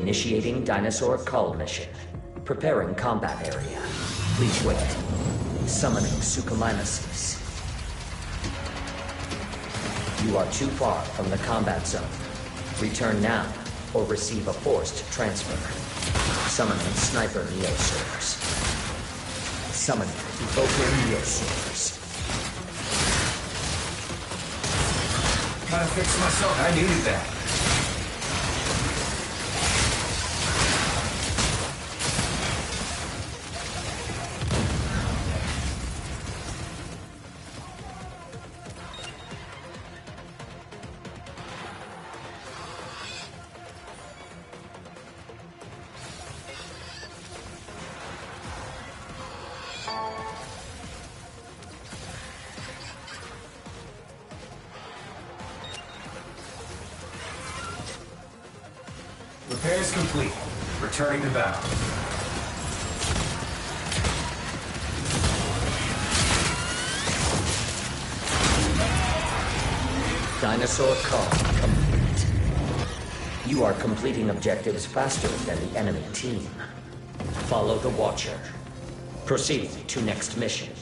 Initiating dinosaur cull mission. Preparing combat area. Please wait. Summoning Suchomimuses. You are too far from the combat zone. Return now, or receive a forced transfer. Summoning Sniper Neosaurs. Summoning Evoker Neosaurs. Gotta fix myself. I needed that. Repairs complete. Returning to battle. Dinosaur cull complete. You are completing objectives faster than the enemy team. Follow the Watcher. Proceed to next mission.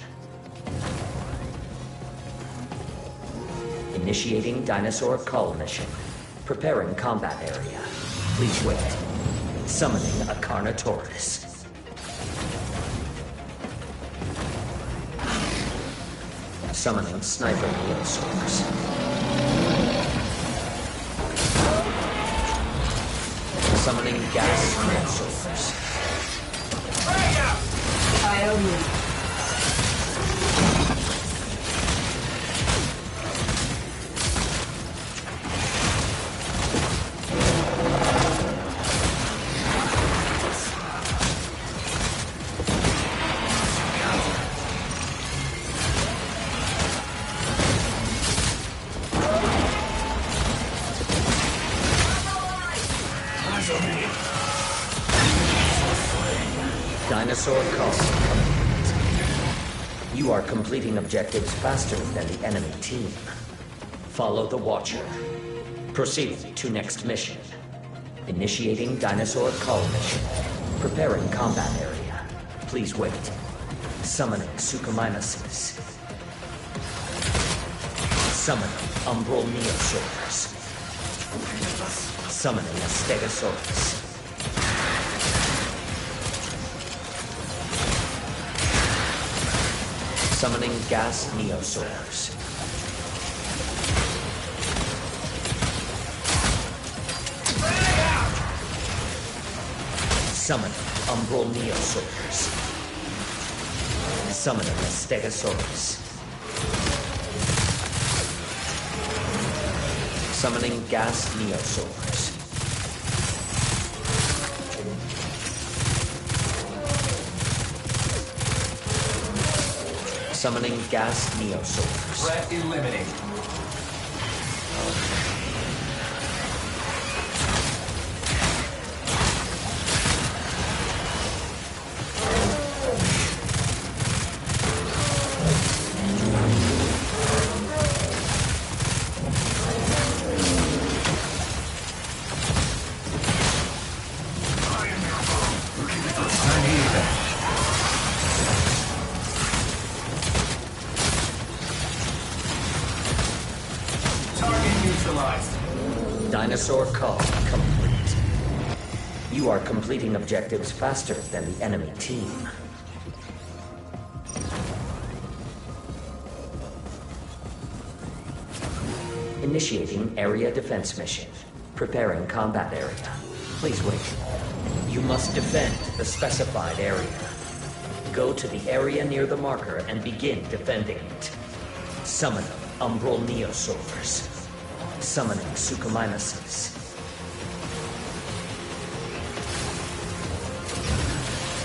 Initiating dinosaur cull mission. Preparing combat area. Please wait. Summoning a Carnotaurus. Summoning Sniper Neosaurs. Summoning Gas Neosaurs. I owe you. Dinosaur cull complete. You are completing objectives faster than the enemy team. Follow the Watcher. Proceed to next mission. Initiating dinosaur cull mission. Preparing combat area. Please wait. Summoning Suchomimuses. Summoning Umbral Neosaurs. Summoning a Stegosaurus. Summoning Gas Neosaurs. Summoning Umbral Neosaurs. Summoning a Stegosaurus. Summoning Gas Neosaurs. Summoning Gas Neosaurs. Threat eliminated. I needed that. Dinosaur cull complete. You are completing objectives faster than the enemy team. Initiating area defense mission. Preparing combat area. Please wait. You must defend the specified area. Go to the area near the marker and begin defending it. Summon Umbral Neosaurs. Summoning Suchomimuses.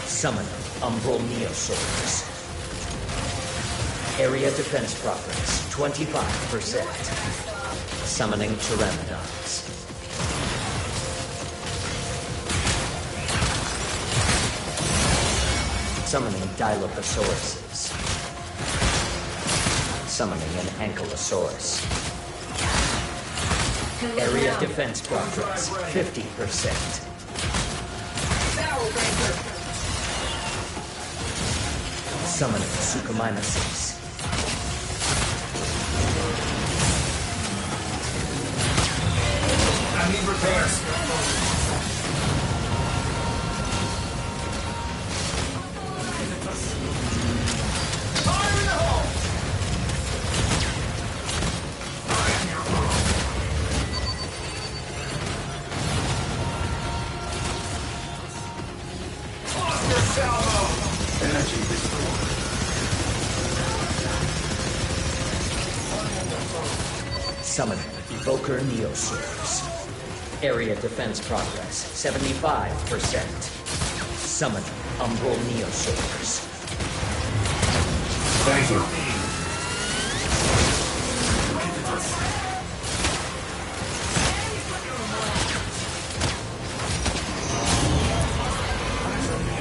Summoning Umbral Neosaurs. Area defense progress 25%. Summoning Pteranodons. Summoning Dilophosaurus. Summoning an Ankylosaurus. Area defense progress 50%. Summoning Suchomimesis. I need repairs. Fire in the hole! Cluster salvo! Energy restored. Summoning Evoker Neosaurs. Area defense progress 75%. Summoning Umbral Neosaurs. Thank you.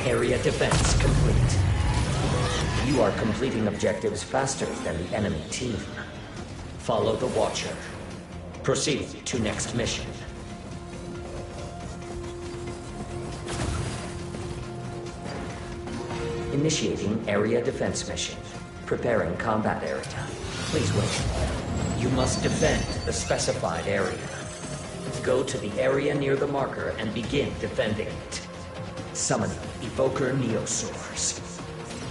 Area defense complete. You are completing objectives faster than the enemy team. Follow the Watcher. Proceed to next mission. Initiating area defense mission. Preparing combat area. Please wait. You must defend the specified area. Go to the area near the marker and begin defending it. Summoning Evoker Neosaurs.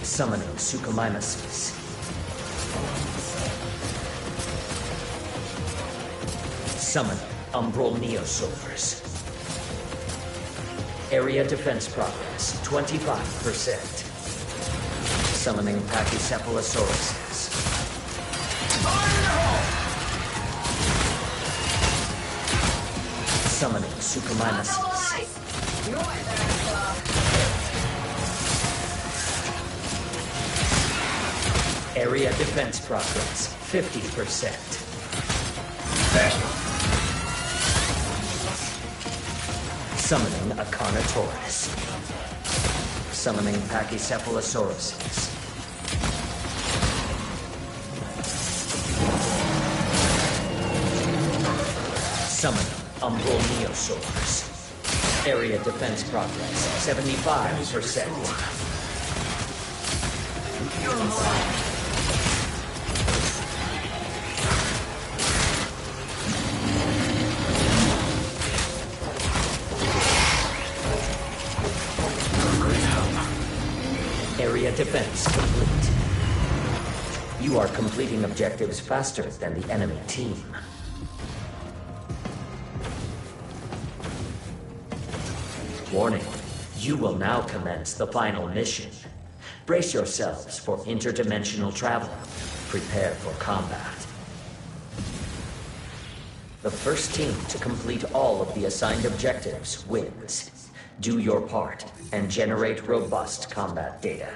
Summoning Suchomimesis. Summoning Umbral Neosaurs. Area defense progress 25%. Summoning Pachycephalosauruses. Summoning Suchomimesis. Area defense progress 50%. Thank you. Summoning a Carnotaurus. Summoning Pachycephalosauruses. Summoning Umbral Neosaurs. Area defense progress 75%. Area defense complete. You are completing objectives faster than the enemy team. Warning, you will now commence the final mission. Brace yourselves for interdimensional travel. Prepare for combat. The first team to complete all of the assigned objectives wins. Do your part and generate robust combat data.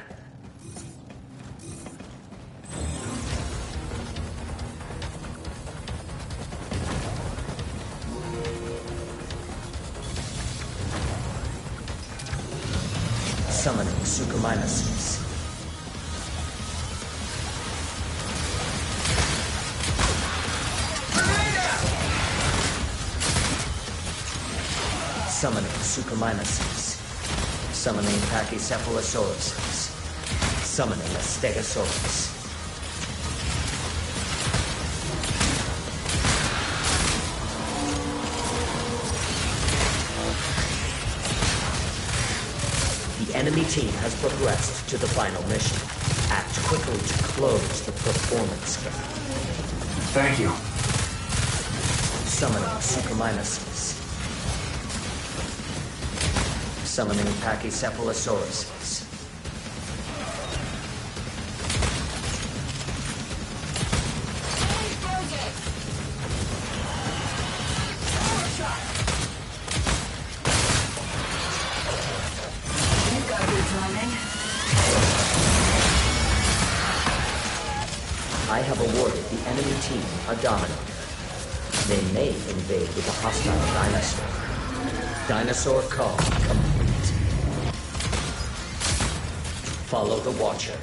Summoning Suchomimesis. Summoning Suchomimesis. Summoning Pachycephalosauruses. Summoning a Stegosaurus. The enemy team has progressed to the final mission. Act quickly to close the performance gap. Thank you. Summoning Suchomimesis. Summoning Pachycephalosauruses. I have awarded the enemy team a Dominator. They may invade with a hostile dinosaur. Dinosaur call complete. Follow the Watcher.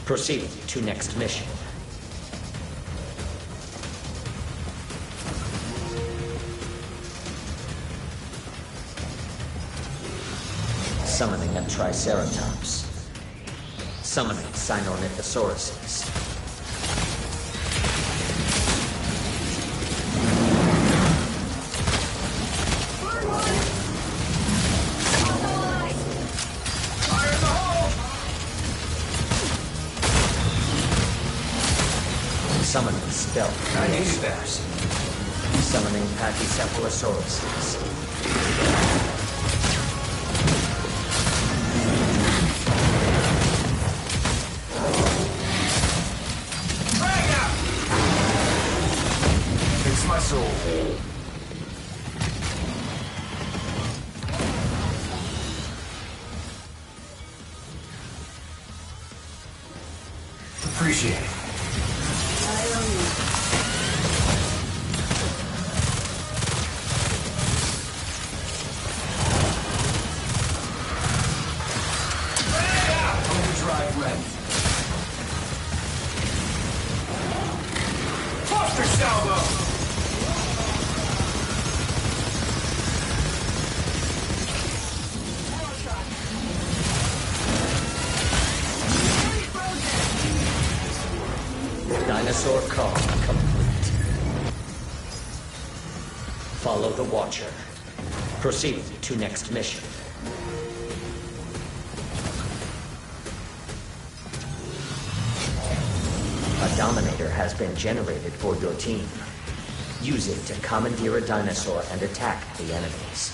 Proceed to next mission. Summoning a Triceratops. Summoning Sinornithosauruses. Fire in the hole! Summoning Stealth. I needed that. Summoning Pachycephalosauruses. Frag out! Fix my soul. Appreciate it. Overdrive ready. Cluster salvo! Dinosaur call complete. Follow the Watcher. Proceed to next mission. A Dominator has been generated for your team. Use it to commandeer a dinosaur and attack the enemies.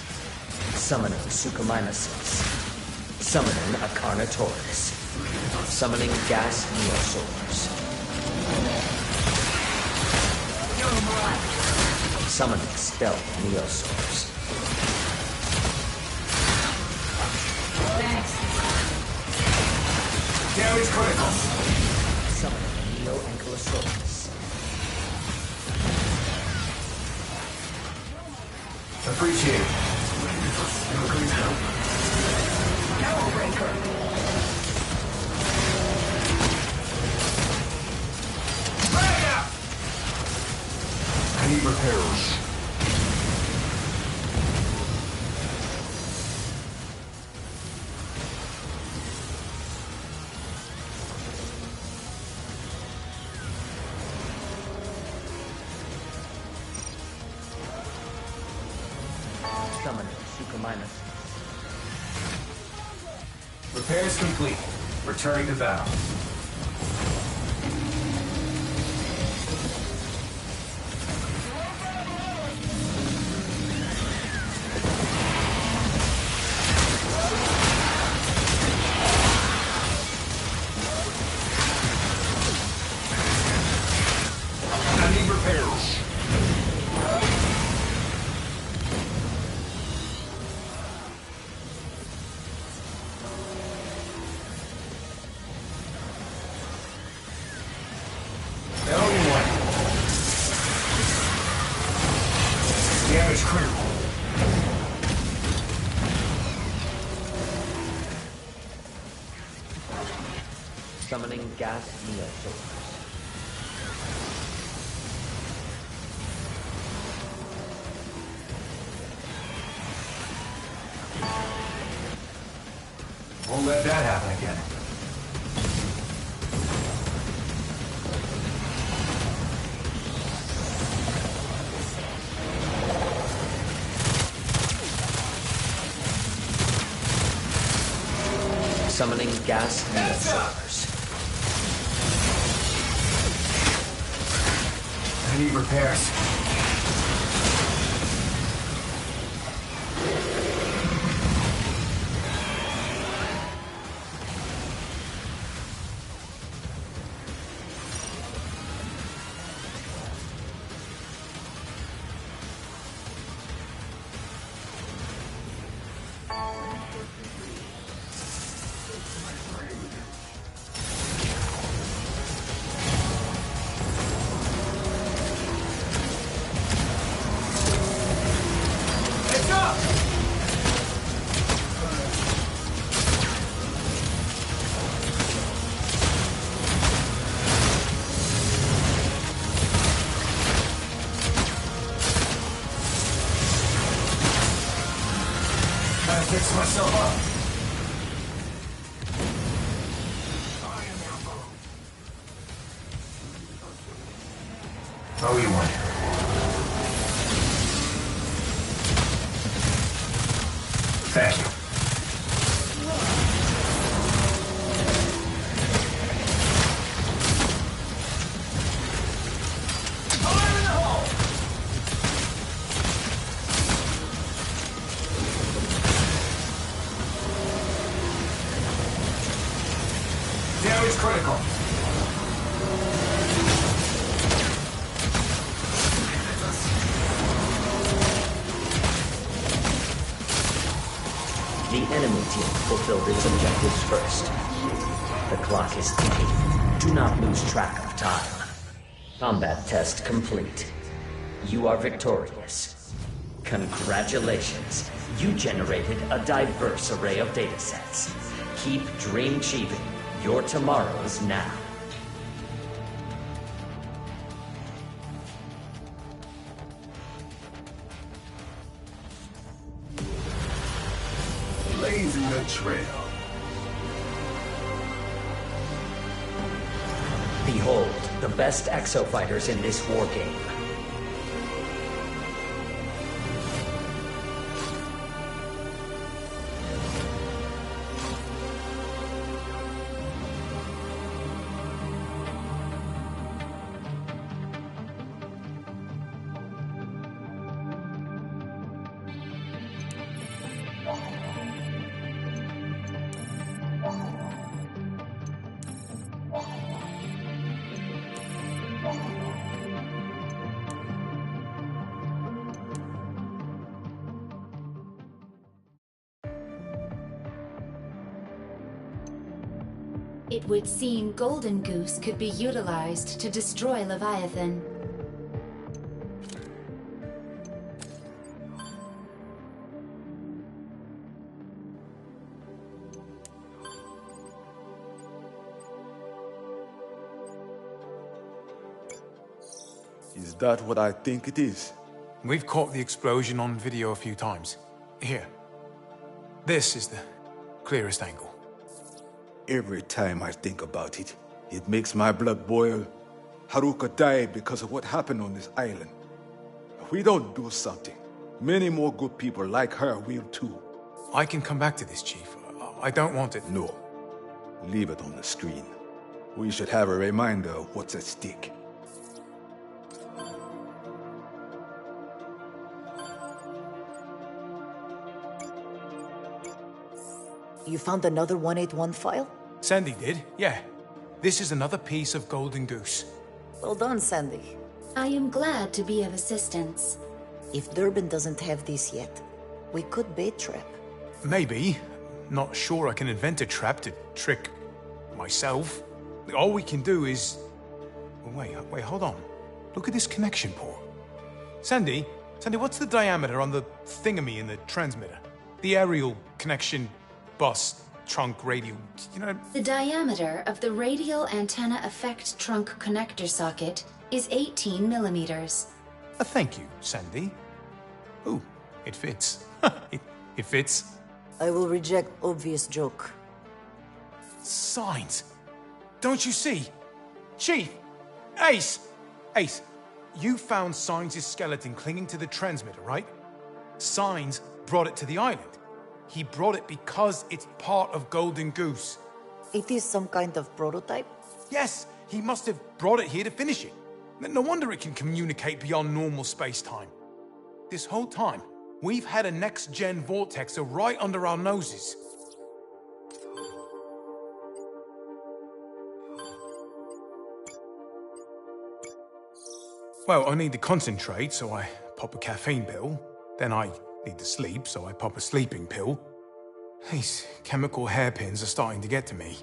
Summoning Suchomimuses. Summoning a Carnotaurus. Summoning Gas Neosaurs. Summoning Stealth Neosaurs. Thanks. Damage critical. Summoning Neo Ankylosaurus. Appreciate it. Frag out! I need repairs. Summoning Suchomimus. Repairs complete. Returning to battle. I need repairs. The only one. Damage critical. Summoning Gas Neosaurs. Won't let that happen again. Summoning Gas Neosaurs. I need repairs. It's up! Gotta fix myself up. Oh, you want? Thank you. Fire in the hole! Damage critical. The enemy team fulfilled its objectives first. The clock is ticking. Do not lose track of time. Combat test complete. You are victorious. Congratulations. You generated a diverse array of datasets. Keep dream achieving. Your tomorrows now. Blazing the trail. Behold, the best exofighters in this war game. It would seem Golden Goose could be utilized to destroy Leviathan. Is that what I think it is? We've caught the explosion on video a few times. Here. This is the clearest angle. Every time I think about it, it makes my blood boil. Haruka died because of what happened on this island. If we don't do something, many more good people like her will too. I can come back to this, Chief. I don't want it. No. Leave it on the screen. We should have a reminder of what's at stake. You found another 181 file? Sandy did, yeah. This is another piece of Golden Goose. Well done, Sandy. I am glad to be of assistance. If Durban doesn't have this yet, we could bait trap. Maybe. Not sure I can invent a trap to trick myself. All we can do is... Wait, hold on. Look at this connection port. Sandy, what's the diameter on the thingamy in the transmitter? The aerial connection bus, trunk, radial, you know... The diameter of the radial antenna effect trunk connector socket is 18 millimeters. Thank you, Sandy. Ooh, it fits. it fits. I will reject obvious joke. Signs. Don't you see? Chief! Ace! Ace, you found Signs' skeleton clinging to the transmitter, right? Signs brought it to the island. He brought it because it's part of Golden Goose. It is some kind of prototype? Yes, he must have brought it here to finish it. No wonder it can communicate beyond normal space-time. This whole time, we've had a next-gen vortexer right under our noses. Well, I need to concentrate, so I pop a caffeine pill. Then I need to sleep, so I pop a sleeping pill. These chemical hairpins are starting to get to me.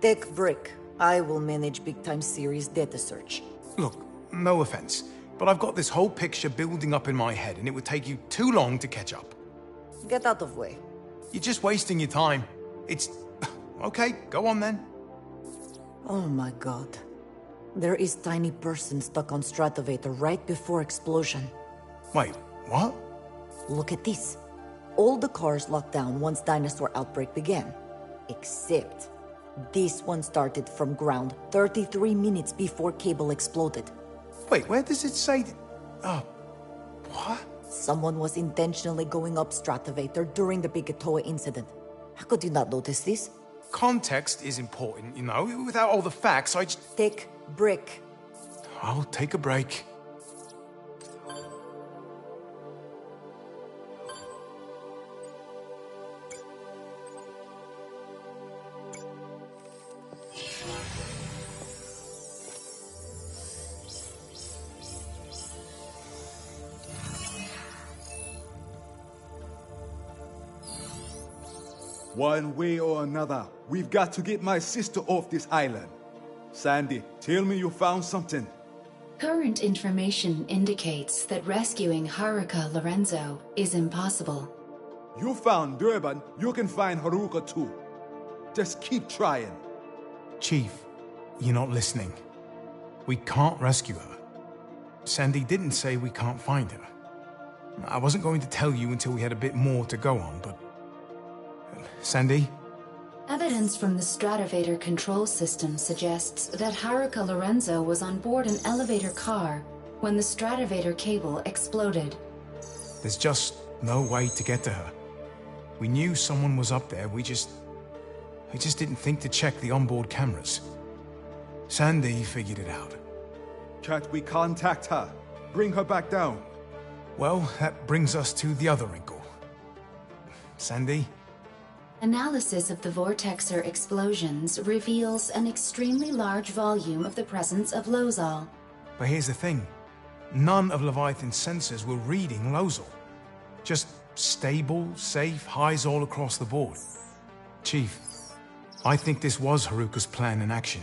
Tech break. I will manage Big Time Series data search. Look, no offense, but I've got this whole picture building up in my head, and it would take you too long to catch up. Get out of way. You're just wasting your time. It's... Okay, go on then. Oh my god. There is tiny person stuck on Stratovator right before explosion. Wait, what? Look at this. All the cars locked down once dinosaur outbreak began. Except, this one started from ground 33 minutes before cable exploded. Wait, where does it say... Oh, what? Someone was intentionally going up Stratovator during the Big Atoa incident. How could you not notice this? Context is important, you know. Without all the facts, I just... Take break. I'll take a break. One way or another, we've got to get my sister off this island. Sandy, tell me you found something. Current information indicates that rescuing Haruka Lorenzo is impossible. You found Durban, you can find Haruka too. Just keep trying. Chief, you're not listening. We can't rescue her. Sandy didn't say we can't find her. I wasn't going to tell you until we had a bit more to go on, but... Sandy? Evidence from the Stratovator control system suggests that Haruka Lorenzo was on board an elevator car when the Stratovator cable exploded. There's just no way to get to her. We knew someone was up there, we just didn't think to check the onboard cameras. Sandy figured it out. Can't we contact her? Bring her back down. Well, that brings us to the other wrinkle. Sandy? Analysis of the Vortexer explosions reveals an extremely large volume of the presence of Lozol. But here's the thing. None of Leviathan's sensors were reading Lozol. Just stable, safe highs all across the board. Chief, I think this was Haruka's plan in action.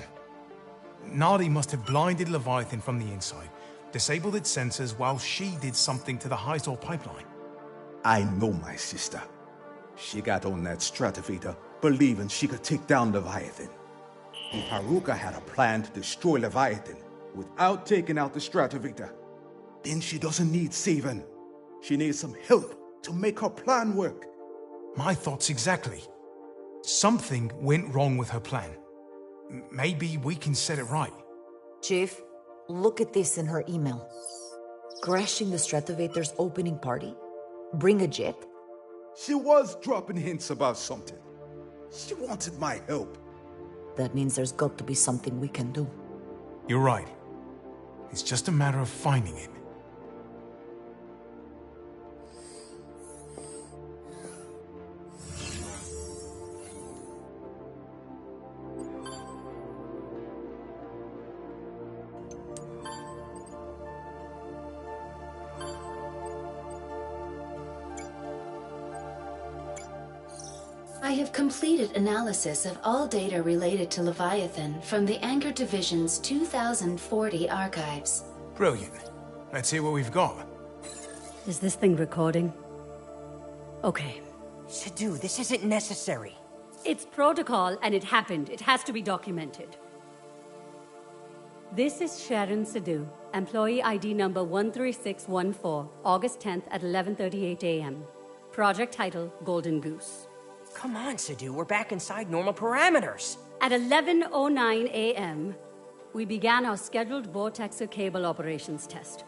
Nadi must have blinded Leviathan from the inside, disabled its sensors while she did something to the Hyzor pipeline. I know my sister. She got on that Stratovator, believing she could take down Leviathan. If Haruka had a plan to destroy Leviathan without taking out the Stratovator, then she doesn't need saving. She needs some help to make her plan work. My thoughts exactly. Something went wrong with her plan. Maybe we can set it right. Chief, look at this in her email. Crashing the Stratovator's opening party? Bring a jet? She was dropping hints about something. She wanted my help. That means there's got to be something we can do. You're right. It's just a matter of finding it. I have completed analysis of all data related to Leviathan from the Anchor Division's 2040 archives. Brilliant. Let's hear what we've got. Is this thing recording? Okay. Sidhu, this isn't necessary. It's protocol and it happened. It has to be documented. This is Sharon Sidhu, employee ID number 13614, August 10th at 11:38 a.m. Project title, Golden Goose. Come on, Sidhu, we're back inside normal parameters. At 11:09 a.m., we began our scheduled Vortexer cable operations test.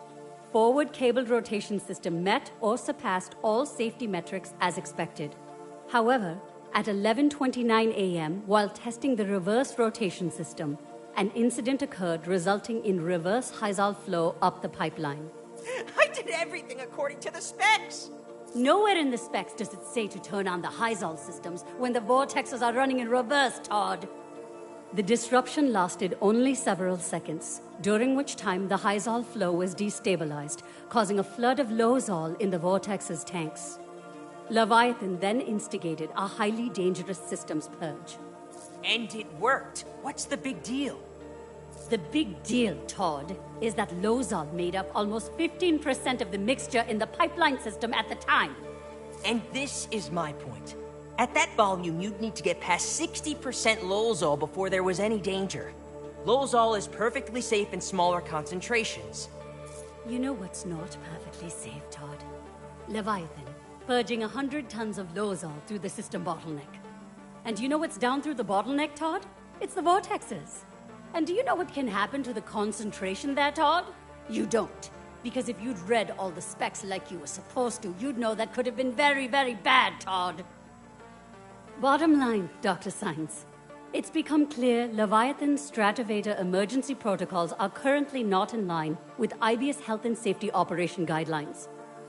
Forward cable rotation system met or surpassed all safety metrics as expected. However, at 11:29 a.m., while testing the reverse rotation system, an incident occurred resulting in reverse Hyzal flow up the pipeline. I did everything according to the specs. Nowhere in the specs does it say to turn on the Hyzal systems when the vortexes are running in reverse, Todd. The disruption lasted only several seconds, during which time the Hyzal flow was destabilized, causing a flood of Lozol in the vortex's tanks. Leviathan then instigated a highly dangerous systems purge. And it worked. What's the big deal? The big deal, Todd, is that Lozol made up almost 15% of the mixture in the pipeline system at the time. And this is my point. At that volume, you'd need to get past 60% Lozol before there was any danger. Lozol is perfectly safe in smaller concentrations. You know what's not perfectly safe, Todd? Leviathan, purging 100 tons of Lozol through the system bottleneck. And do you know what's down through the bottleneck, Todd? It's the vortexes. And do you know what can happen to the concentration there, Todd? You don't. Because if you'd read all the specs like you were supposed to, you'd know that could have been very, very bad, Todd. Bottom line, Dr. Science. It's become clear Leviathan Stratovator emergency protocols are currently not in line with IBS Health and Safety Operation Guidelines.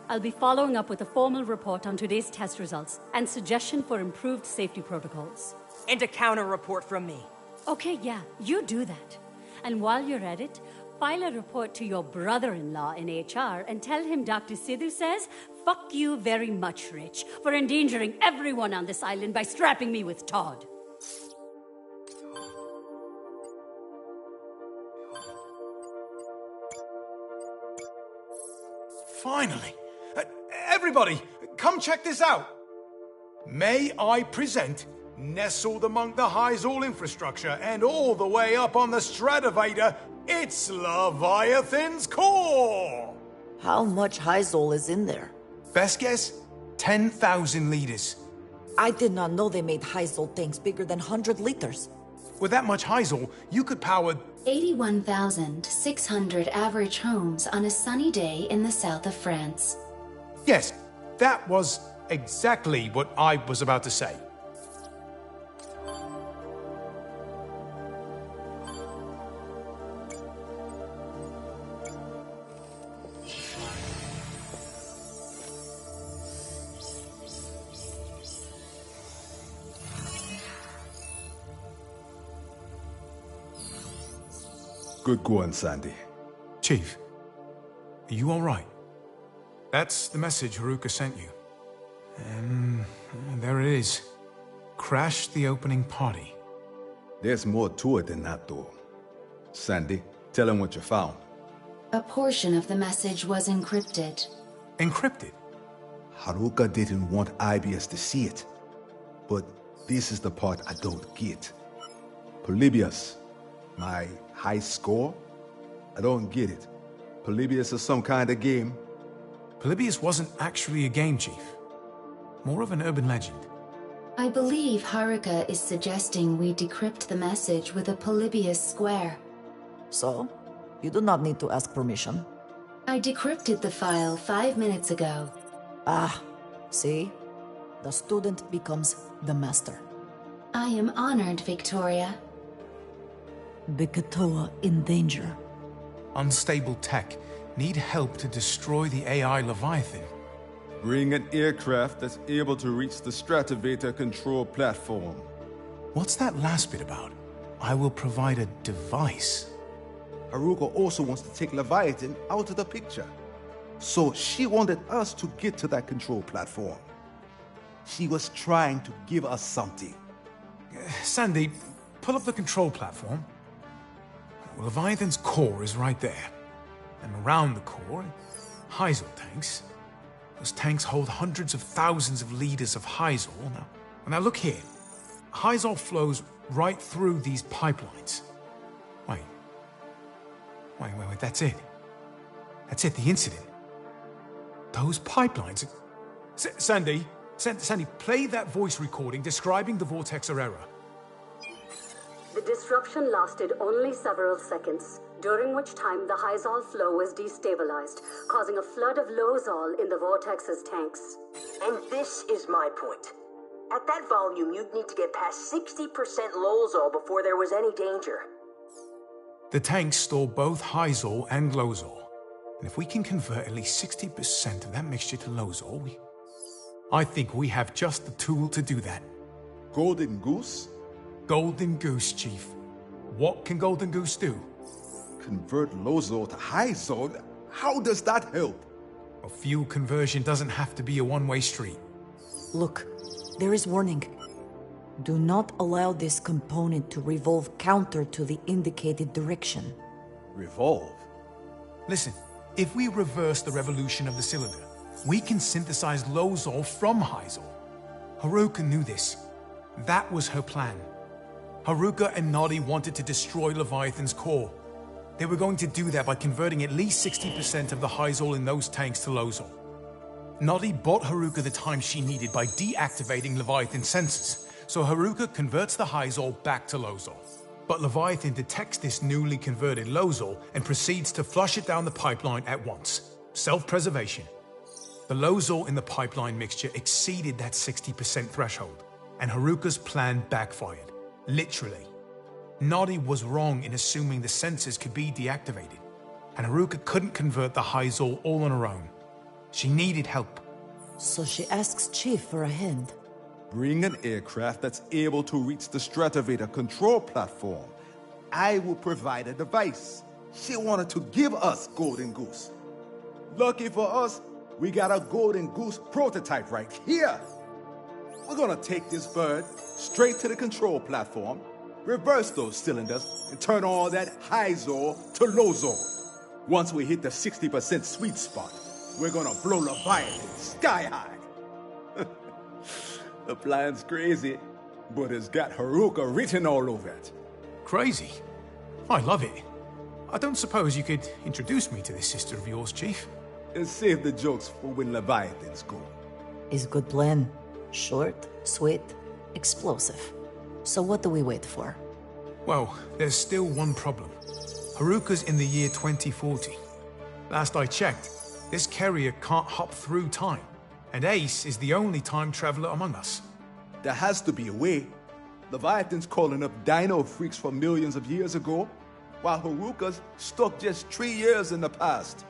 I'll be following up with a formal report on today's test results and suggestion for improved safety protocols. And a counter report from me. Okay, yeah, you do that. And while you're at it, file a report to your brother-in-law in HR and tell him Dr. Sidhu says, "Fuck you very much, Rich, for endangering everyone on this island by strapping me with Todd." Finally! Everybody, come check this out! May I present, nestled among the Hyzal infrastructure and all the way up on the Stratovator, it's Leviathan's core! How much Hyzal is in there? Best guess? 10,000 liters. I did not know they made Hyzal tanks bigger than 100 liters. With that much Hyzal, you could power 81,600 average homes on a sunny day in the south of France. Yes, that was exactly what I was about to say. Good going, Sandy. Chief, are you all right? That's the message Haruka sent you. And there it is. Crash the opening party. There's more to it than that, though. Sandy, tell him what you found. A portion of the message was encrypted. Encrypted? Haruka didn't want IBS to see it. But this is the part I don't get. Polybius, my high score? I don't get it. Polybius is some kind of game? Polybius wasn't actually a game, Chief. More of an urban legend. I believe Haruka is suggesting we decrypt the message with a Polybius square. So, you do not need to ask permission. I decrypted the file 5 minutes ago. Ah, see? The student becomes the master. I am honored, Victoria. Bikatoa in danger. Unstable tech. Need help to destroy the AI Leviathan. Bring an aircraft that's able to reach the Stratovator control platform. What's that last bit about? I will provide a device. Haruka also wants to take Leviathan out of the picture. So she wanted us to get to that control platform. She was trying to give us something. Sandy, pull up the control platform. Leviathan's core is right there. And around the core, Hyzal tanks. Those tanks hold hundreds of thousands of liters of Hyzal. Now look here. Hyzal flows right through these pipelines. Wait, that's it. That's it, the incident. Those pipelines... Sandy, play that voice recording describing the vortex or error. The disruption lasted only several seconds, during which time the Hyzal flow was destabilized, causing a flood of Lozol in the vortex's tanks. And this is my point. At that volume, you'd need to get past 60% Lozol before there was any danger. The tanks store both Hyzal and Lozol. And if we can convert at least 60% of that mixture to Lozol, I think we have just the tool to do that. Golden Goose? Golden Goose, Chief. What can Golden Goose do? Convert Lozol to Hyzal? How does that help? A fuel conversion doesn't have to be a one-way street. Look, there is warning. Do not allow this component to revolve counter to the indicated direction. Revolve? Listen, if we reverse the revolution of the cylinder, we can synthesize Lozol from Hyzal. Haruka knew this. That was her plan. Haruka and Noddy wanted to destroy Leviathan's core. They were going to do that by converting at least 60% of the Hyzal in those tanks to Lozol. Noddy bought Haruka the time she needed by deactivating Leviathan sensors, so Haruka converts the Hyzal back to Lozol. But Leviathan detects this newly converted Lozol and proceeds to flush it down the pipeline at once. Self-preservation. The Lozol in the pipeline mixture exceeded that 60% threshold, and Haruka's plan backfired. Literally. Noddy was wrong in assuming the sensors could be deactivated, and Haruka couldn't convert the Hyzol all on her own. She needed help. So she asks Chief for a hand. Bring an aircraft that's able to reach the Stratovator control platform. I will provide a device. She wanted to give us Golden Goose. Lucky for us, we got a Golden Goose prototype right here. We're gonna take this bird straight to the control platform, reverse those cylinders, and turn all that Hyzol to Lozol. Once we hit the 60% sweet spot, we're gonna blow Leviathan sky high. The plan's crazy, but it's got Haruka written all over it. Crazy? I love it. I don't suppose you could introduce me to this sister of yours, Chief? And save the jokes for when Leviathans go. Is good plan. Short, sweet, explosive. So what do we wait for? Well, there's still one problem. Haruka's in the year 2040. Last I checked, this carrier can't hop through time, and Ace is the only time traveler among us. There has to be a way. Leviathan's calling up dino freaks from millions of years ago, while Haruka's stuck just 3 years in the past.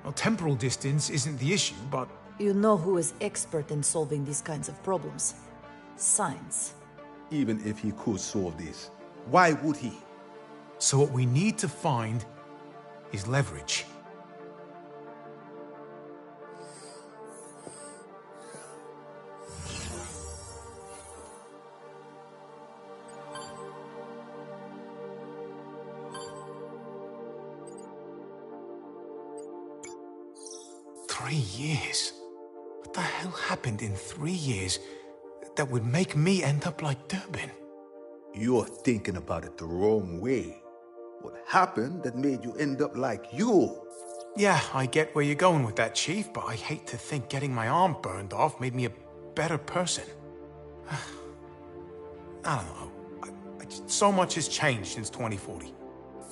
Well, temporal distance isn't the issue, but... You know who is expert in solving these kinds of problems. Science. Even if he could solve this, why would he? So what we need to find is leverage. Years? What the hell happened in 3 years that would make me end up like Durbin? You're thinking about it the wrong way. What happened that made you end up like you? Yeah, I get where you're going with that, Chief, but I hate to think getting my arm burned off made me a better person. I don't know. So much has changed since 2040.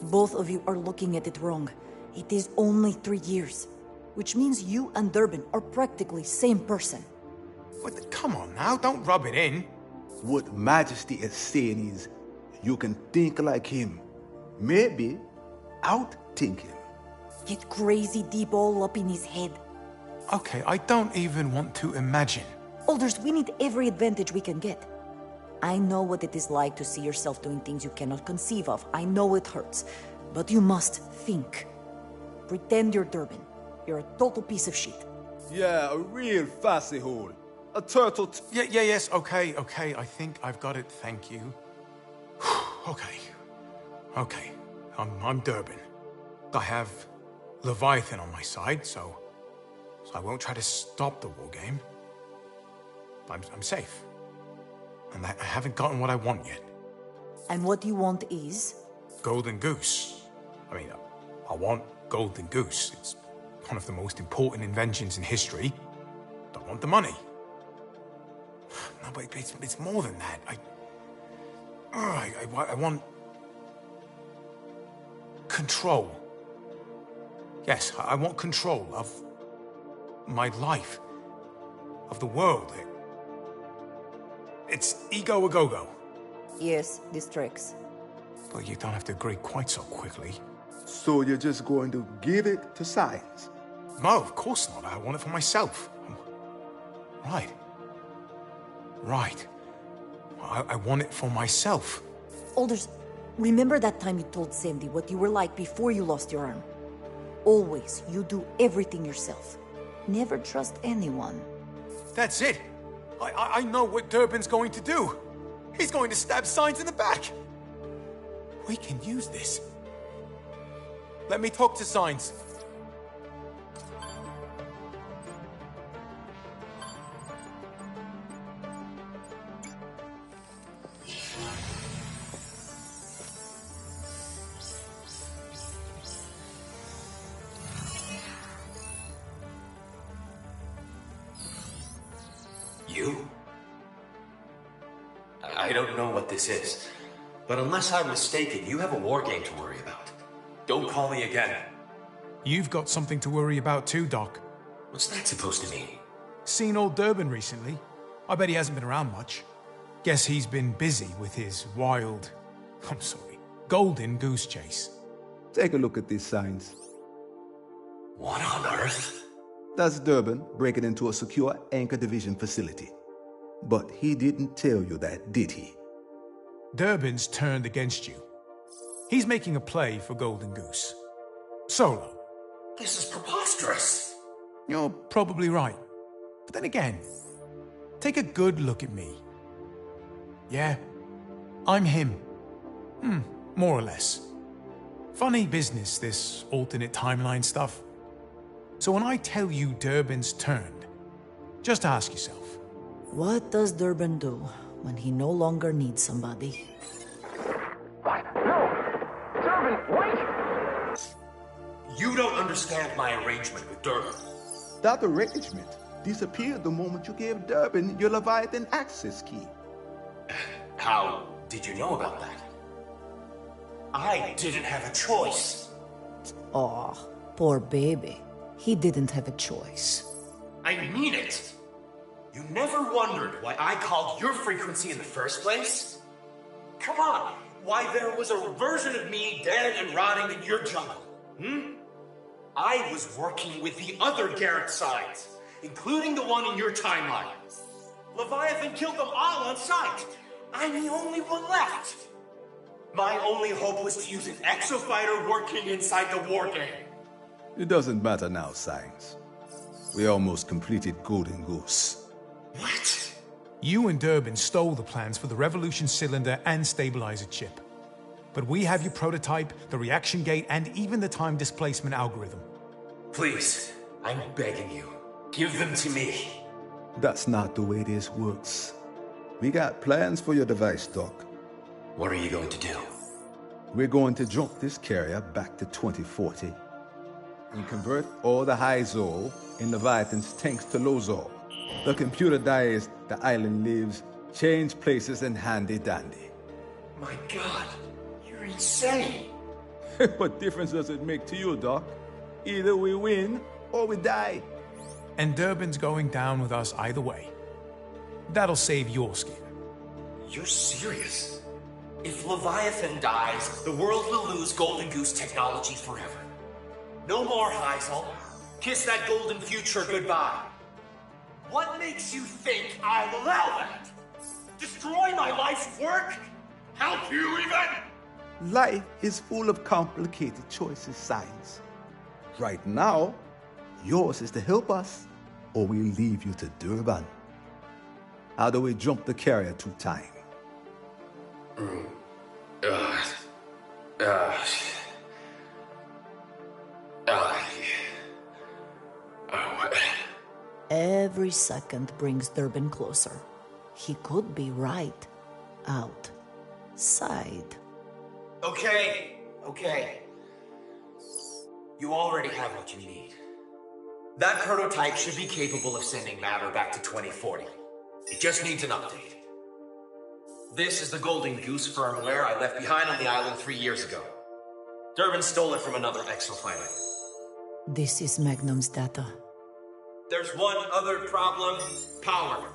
Both of you are looking at it wrong. It is only 3 years. Which means you and Durbin are practically same person. What? Come on now, don't rub it in. What Majesty is saying is, you can think like him. Maybe out-think him. Get crazy deep all up in his head. Okay, I don't even want to imagine. Alders, we need every advantage we can get. I know what it is like to see yourself doing things you cannot conceive of. I know it hurts. But you must think. Pretend you're Durbin. You're a total piece of shit. Yeah, a real fussy hole. A turtle. Yes, okay. I think I've got it, thank you. Okay. I'm Durbin. I have Leviathan on my side, so I won't try to stop the war game. I'm safe. And I haven't gotten what I want yet. And what you want is? Golden Goose. I mean, I want Golden Goose. It's one of the most important inventions in history. Don't want the money. No, but it's more than that. I want control. Yes, I want control of my life, of the world. It's ego a go-go. Yes, this tracks. But you don't have to agree quite so quickly. So you're just going to give it to science? No, of course not. I want it for myself. Right. I want it for myself. Alders, remember that time you told Sandy what you were like before you lost your arm? Always, you do everything yourself. Never trust anyone. That's it. I know what Durbin's going to do. He's going to stab Signs in the back. We can use this. Let me talk to Signs. You? I don't know what this is. But unless I'm mistaken, you have a war game to worry about. Don't call me again. You've got something to worry about too, Doc. What's that supposed to mean? Seen old Durbin recently? I bet he hasn't been around much. Guess he's been busy with his wild... golden goose chase. Take a look at these signs. What on earth? That's Durbin breaking into a secure Anchor Division facility. But he didn't tell you that, did he? Durbin's turned against you. He's making a play for Golden Goose. Solo. This is preposterous. You're probably right. But then again, take a good look at me. Yeah, I'm him. More or less. Funny business, this alternate timeline stuff. So when I tell you Durbin's turned, just ask yourself. What does Durbin do when he no longer needs somebody? What? No! Durbin, wait! You don't understand my arrangement with Durbin. That arrangement disappeared the moment you gave Durbin your Leviathan access key. How did you know about that? I didn't have a choice. Aw, poor baby. He didn't have a choice. I mean it. You never wondered why I called your frequency in the first place? Come on, why there was a version of me dead and rotting in your jungle, I was working with the other Garrett sides, including the one in your timeline. Leviathan killed them all on sight. I'm the only one left. My only hope was to use an exofighter working inside the war game. It doesn't matter now, Science. We almost completed Golden Goose. What? You and Durbin stole the plans for the Revolution cylinder and stabilizer chip. But we have your prototype, the reaction gate, and even the time displacement algorithm. Please, I'm begging you, give them to me. That's not the way this works. We got plans for your device, Doc. What are you going to do? We're going to jump this carrier back to 2040 and convert all the high Zol in Leviathan's tanks to low Zol. The computer dies, the island lives, change places and handy-dandy. My God, you're insane. What difference does it make to you, Doc? Either we win or we die. And Durbin's going down with us either way. That'll save your skin. You're serious? If Leviathan dies, the world will lose Golden Goose technology forever. No more Heisel. Kiss that golden future goodbye. What makes you think I'll allow that? Destroy my life's work? Help you even? Life is full of complicated choices, Science. Right now, yours is to help us, or we leave you to Durban. How do we jump the carrier to time? Every second brings Durbin closer. He could be right outside. Okay. You already have what you need. That prototype should be capable of sending matter back to 2040. It just needs an update. This is the Golden Goose firmware I left behind on the island 3 years ago. Durbin stole it from another exofighter. This is Magnum's data. There's one other problem: power.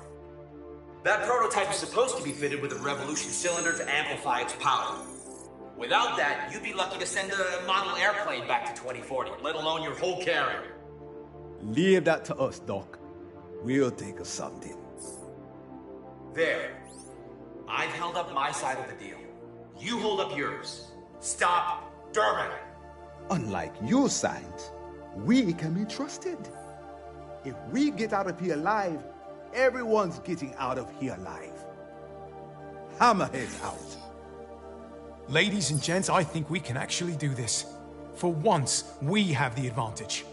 That prototype is supposed to be fitted with a Revolution cylinder to amplify its power. Without that, you'd be lucky to send a model airplane back to 2040, let alone your whole carrier. Leave that to us, Doc. We'll think of something. There. I've held up my side of the deal. You hold up yours. Stop Durbin. Unlike you, Science, we can be trusted. If we get out of here alive, everyone's getting out of here alive. Hammerhead out. Ladies and gents, I think we can actually do this. For once, we have the advantage.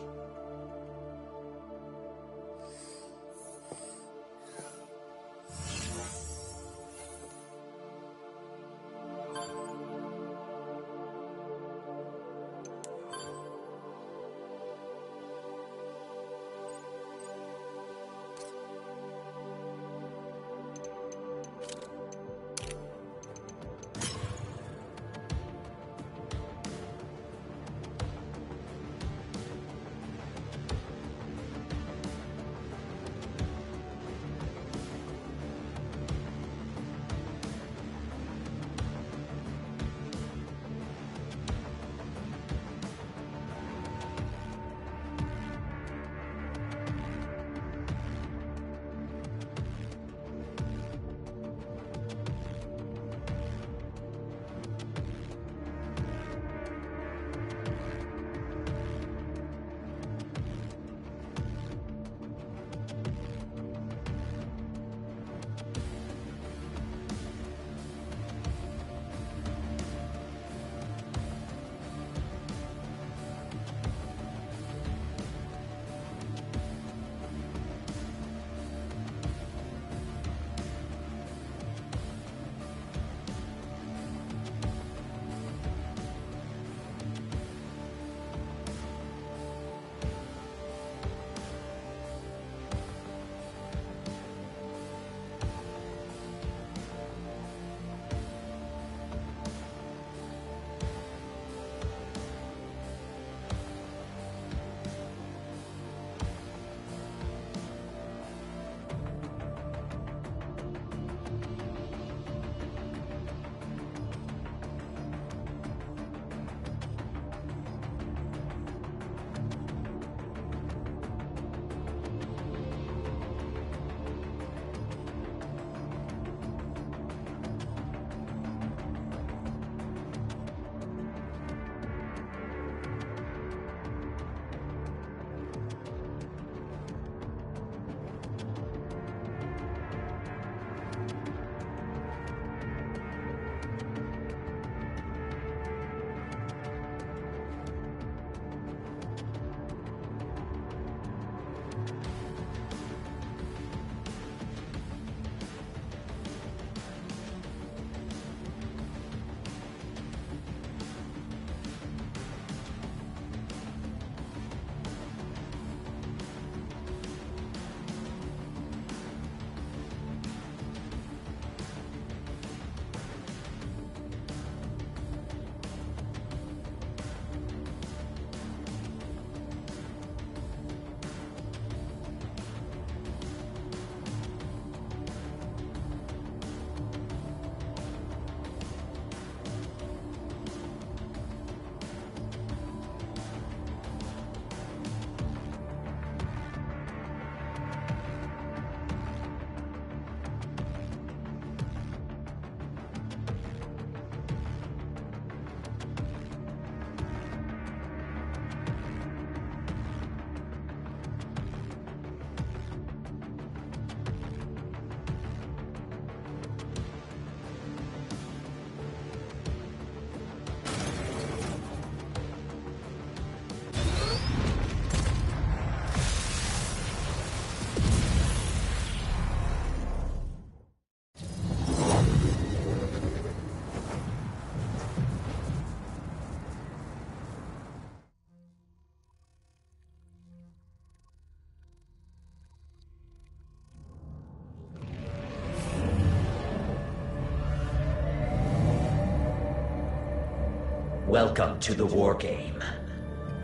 Welcome to the war game.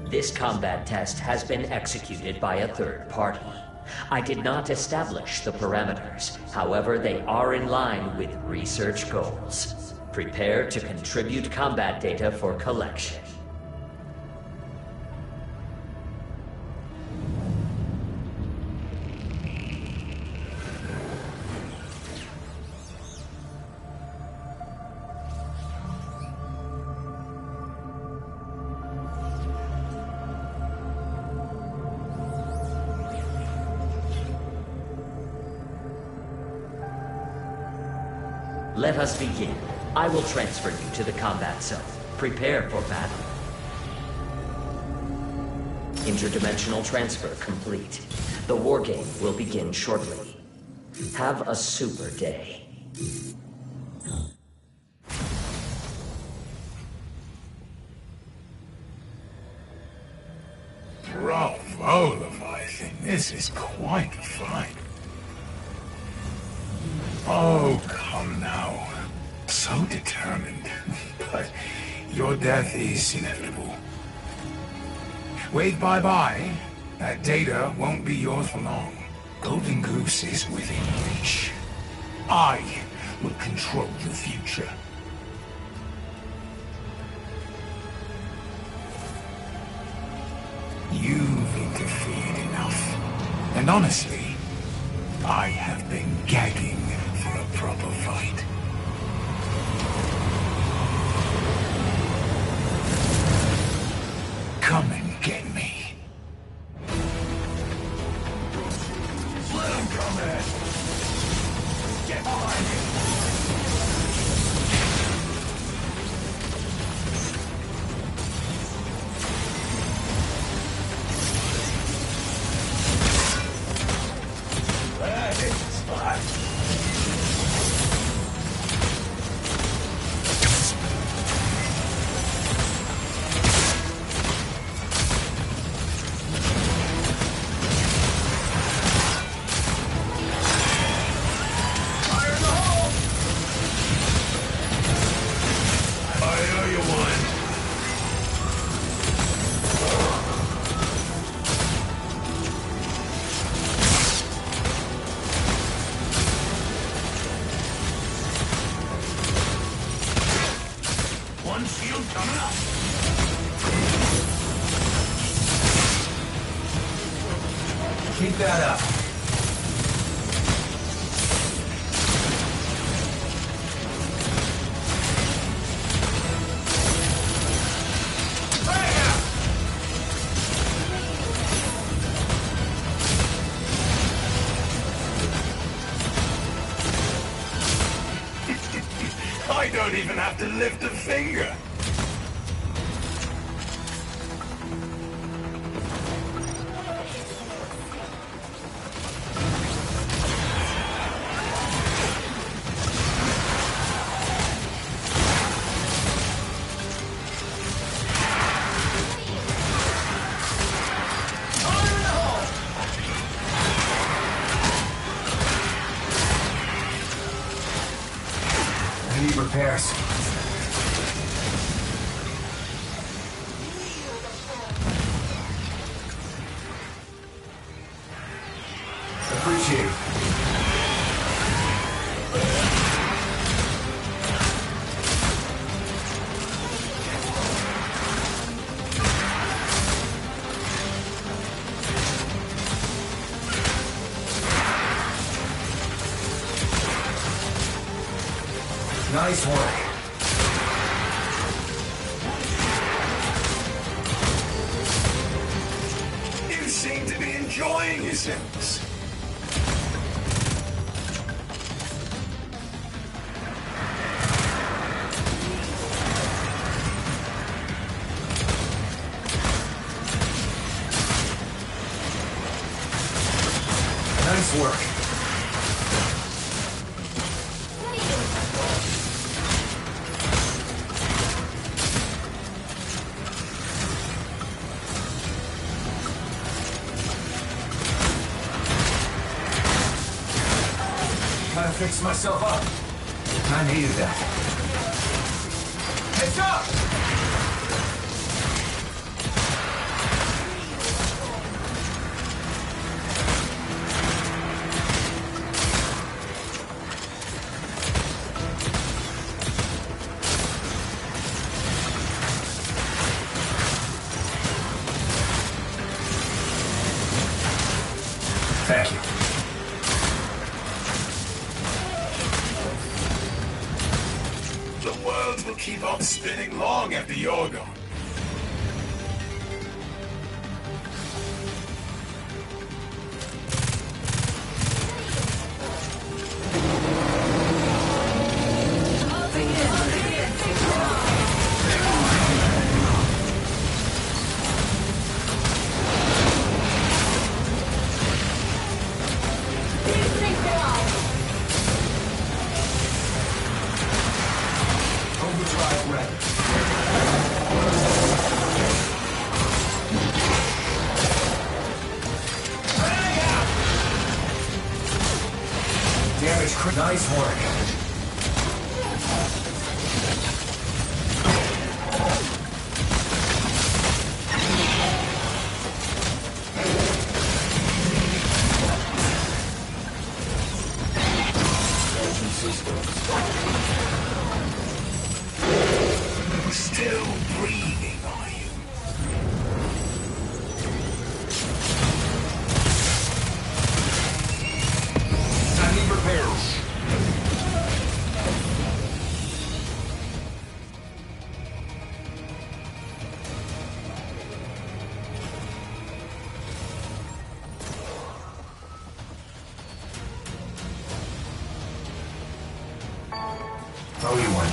This combat test has been executed by a third party. I did not establish the parameters. However, they are in line with research goals. Prepare to contribute combat data for collection. Let us begin. I will transfer you to the combat zone. Prepare for battle. Interdimensional transfer complete. The war game will begin shortly. Have a super day. Bravo, Leviathan. This is quite a fight. Oh, come now. So determined. But your death is inevitable. Wait, bye-bye. That data won't be yours for long. Golden Goose is within reach. I will control the future. You've interfered enough. And honestly, I have been gagging for a proper fight. Come and get me. Let him come in. Get behind me. That is the spot. Keep that up. I don't even have to lift a finger. I need repairs. Appreciate it. Nice work. You seem to be enjoying yourselves. Nice work. Gotta fix myself up. I needed that. Heads up! keep on spinning long after you're gone. Nice work. Still breathing, are you? I need repairs. Oh, you want?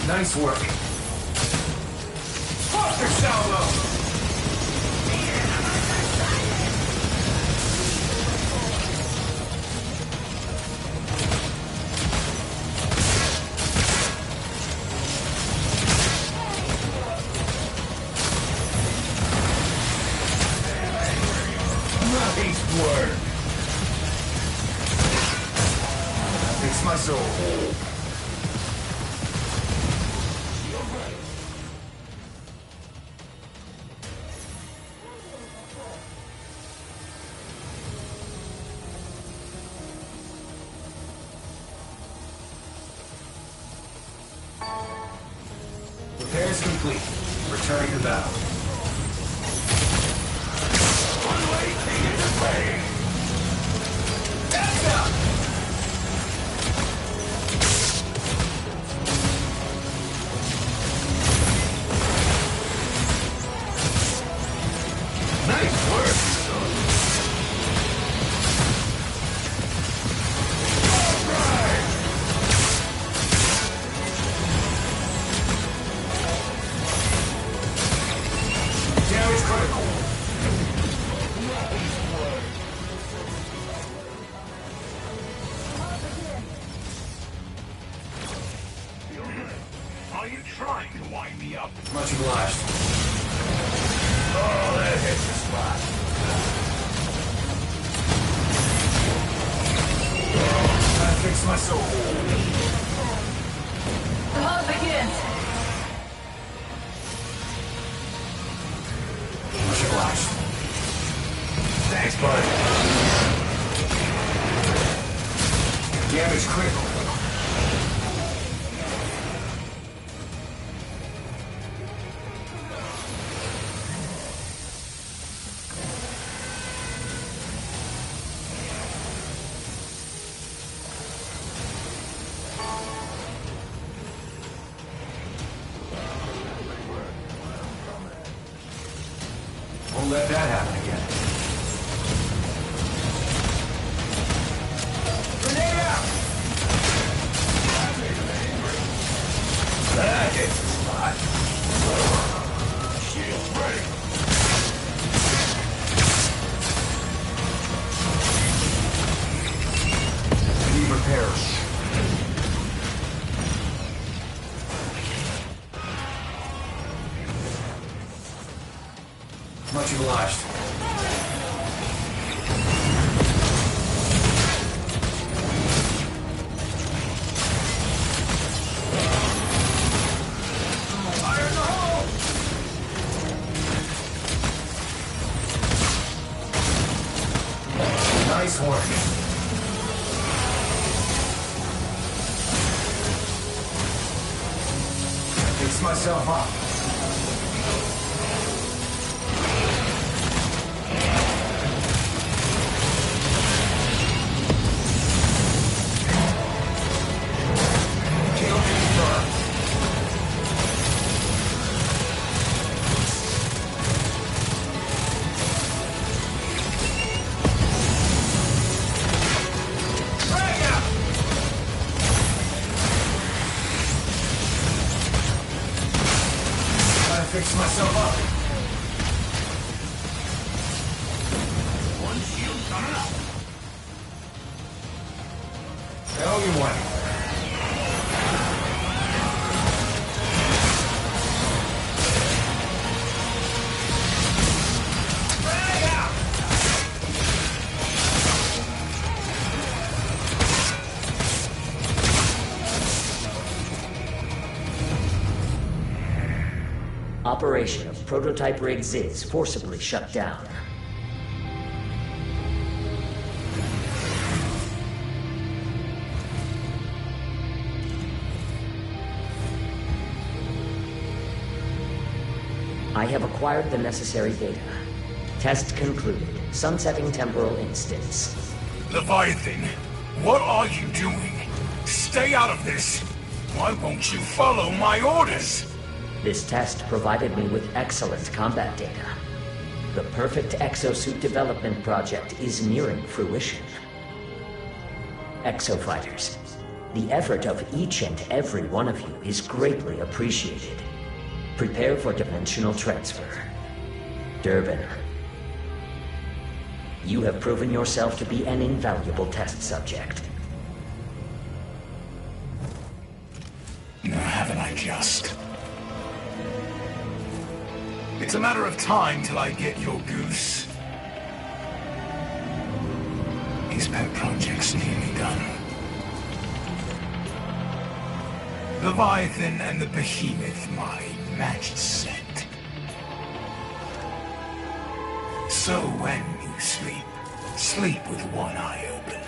Nice work. Foster salvo! Nice work. Fix my soul. Repairs complete. Returning to battle. Unwaiting in the way. Back up! Nice work, son. All right. Damage critical. Are you trying to wind me up? Much obliged. Oh, that hits the spot. I fix my soul. The hunt begins! Much obliged. Thanks, bud. Damage critical. Won't let that happen again. Grenade out! That hits the spot. Shield ready. Need repairs. Much obliged. Fire in the hole! Nice work. Fix myself up. Hell you want. Operation of prototype rig Ziz forcibly shut down. I have acquired the necessary data. Test concluded. Sunsetting temporal instance. Leviathan, what are you doing? Stay out of this! Why won't you follow my orders? This test provided me with excellent combat data. The perfect exosuit development project is nearing fruition. Exofighters, the effort of each and every one of you is greatly appreciated. Prepare for dimensional transfer. Durban, you have proven yourself to be an invaluable test subject. Now, haven't I just? It's a matter of time till I get your goose. His pet project's nearly done. Leviathan and the Behemoth, my matched set. So when you sleep, sleep with one eye open.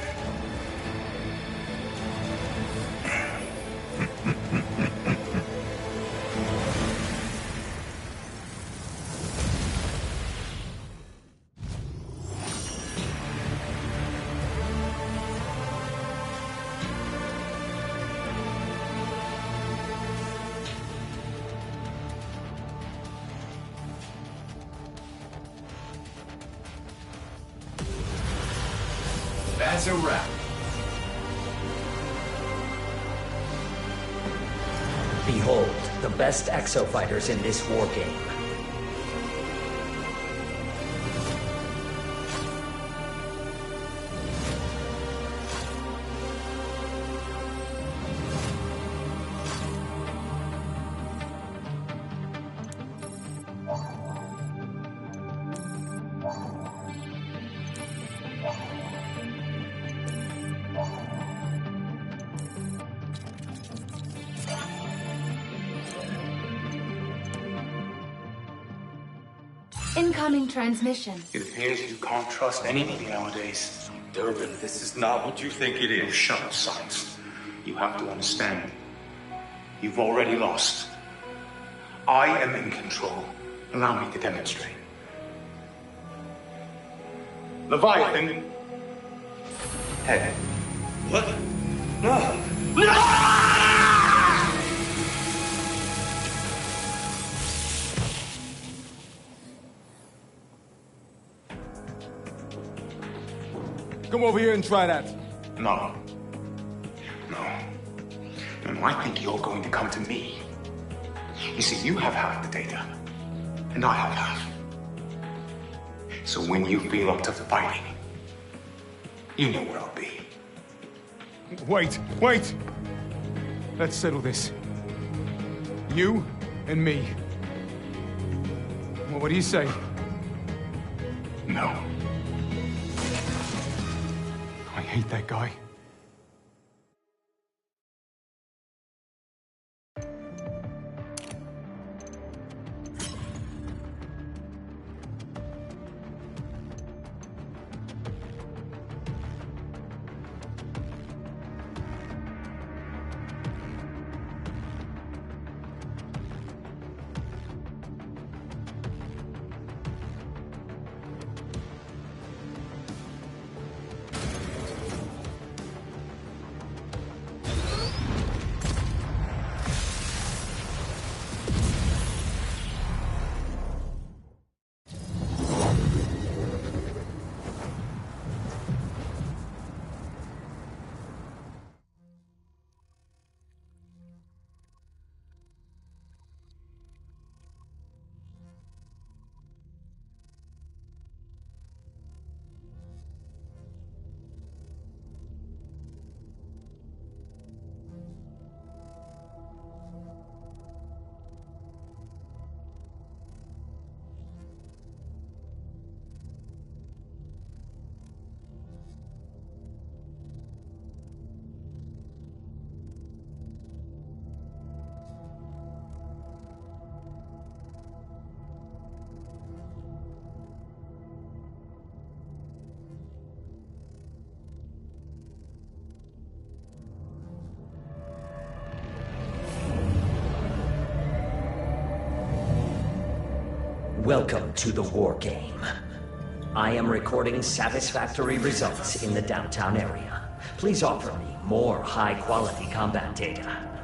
That's a wrap. Behold, the best exofighters in this war game. Incoming transmission. It appears you can't trust anybody nowadays. Durban, this is not what you think it is. Shut up, Science. You have to understand. You've already lost. I am in control. Allow me to demonstrate. Leviathan. Head. What? No! Come over here and try that. No. No. And I think you're going to come to me. You see, you have half the data, and I have half. So when you feel up to fighting, you know where I'll be. Wait! Let's settle this. You and me. Well, what do you say? No. I hate that guy. Welcome to the war game. I am recording satisfactory results in the downtown area. Please offer me more high-quality combat data.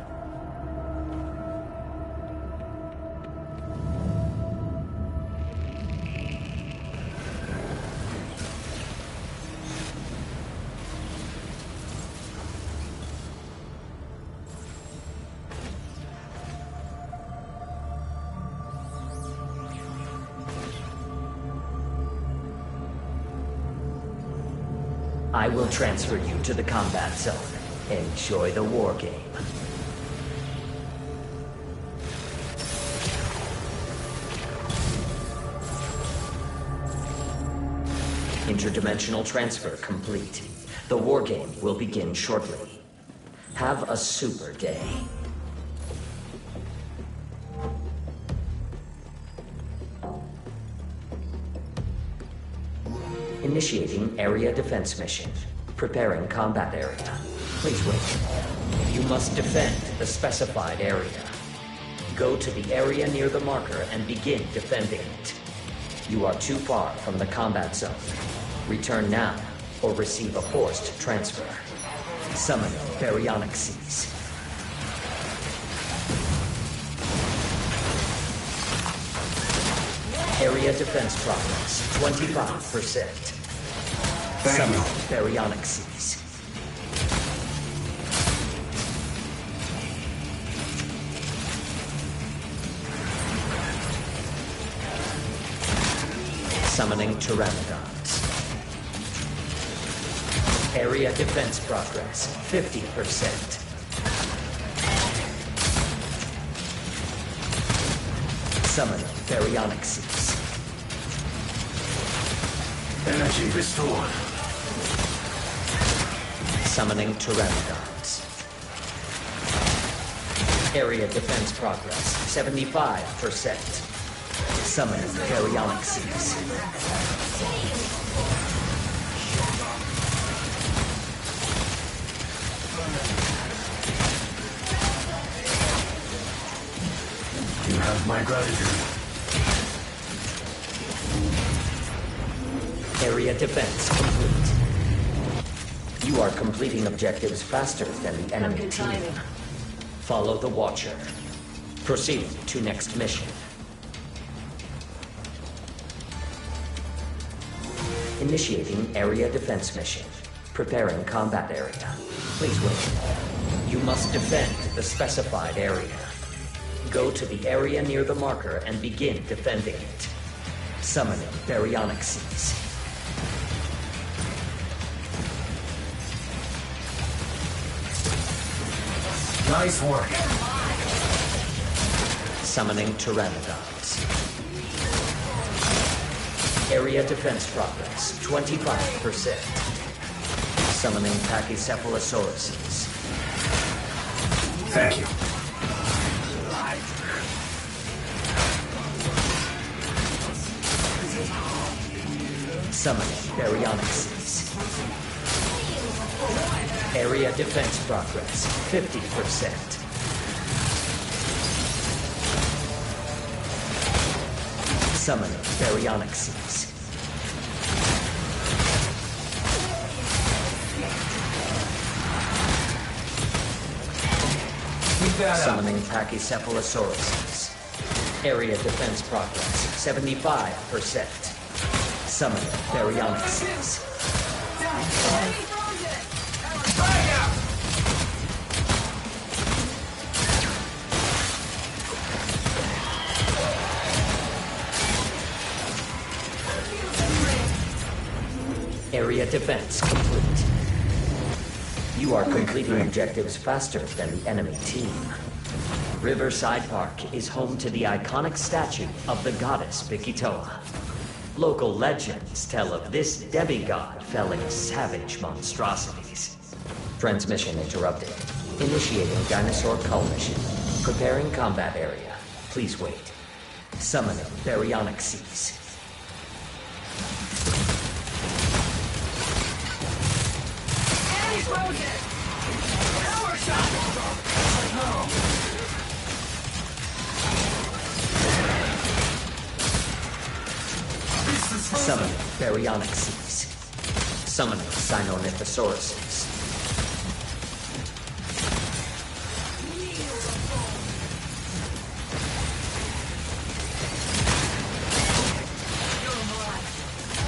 I will transfer you to the combat zone. Enjoy the war game. Interdimensional transfer complete. The war game will begin shortly. Have a super day. Initiating area defense mission. Preparing combat area. Please wait. You must defend the specified area. Go to the area near the marker and begin defending it. You are too far from the combat zone. Return now, or receive a forced transfer. Summon baryonic seas. Area defense progress, 25%. Summon baryonic seas. Summoning pteranodons. Area defense progress, 50%. Summoning baryonic seas. Energy restored. Summoning pteranodons. Area defense progress, 75%. Summoning baryonic seas. You have my gratitude. Area defense complete. You are completing objectives faster than the enemy team. Follow the Watcher. Proceed to next mission. Initiating area defense mission. Preparing combat area. Please wait. You must defend the specified area. Go to the area near the marker and begin defending it. Summoning baryonic seas. Nice work. Summoning pteranodons. Area defense progress, 25%. Summoning pachycephalosauruses. Thank you. Summoning baryonic seas. Area defense progress, 50%. Summoning baryonic seas. Summoning pachycephalosauruses. Area defense progress, 75%. Summoning baryonic seas. Area defense complete. You are completing objectives faster than the enemy team. Riverside Park is home to the iconic statue of the goddess Bikitoa. Local legends tell of this demigod felling savage monstrosities. Transmission interrupted. Initiating dinosaur cull mission. Preparing combat area. Please wait. Summoning baryonic seas. Power shot! baryonic seas. Summoning Sinornithosauruses.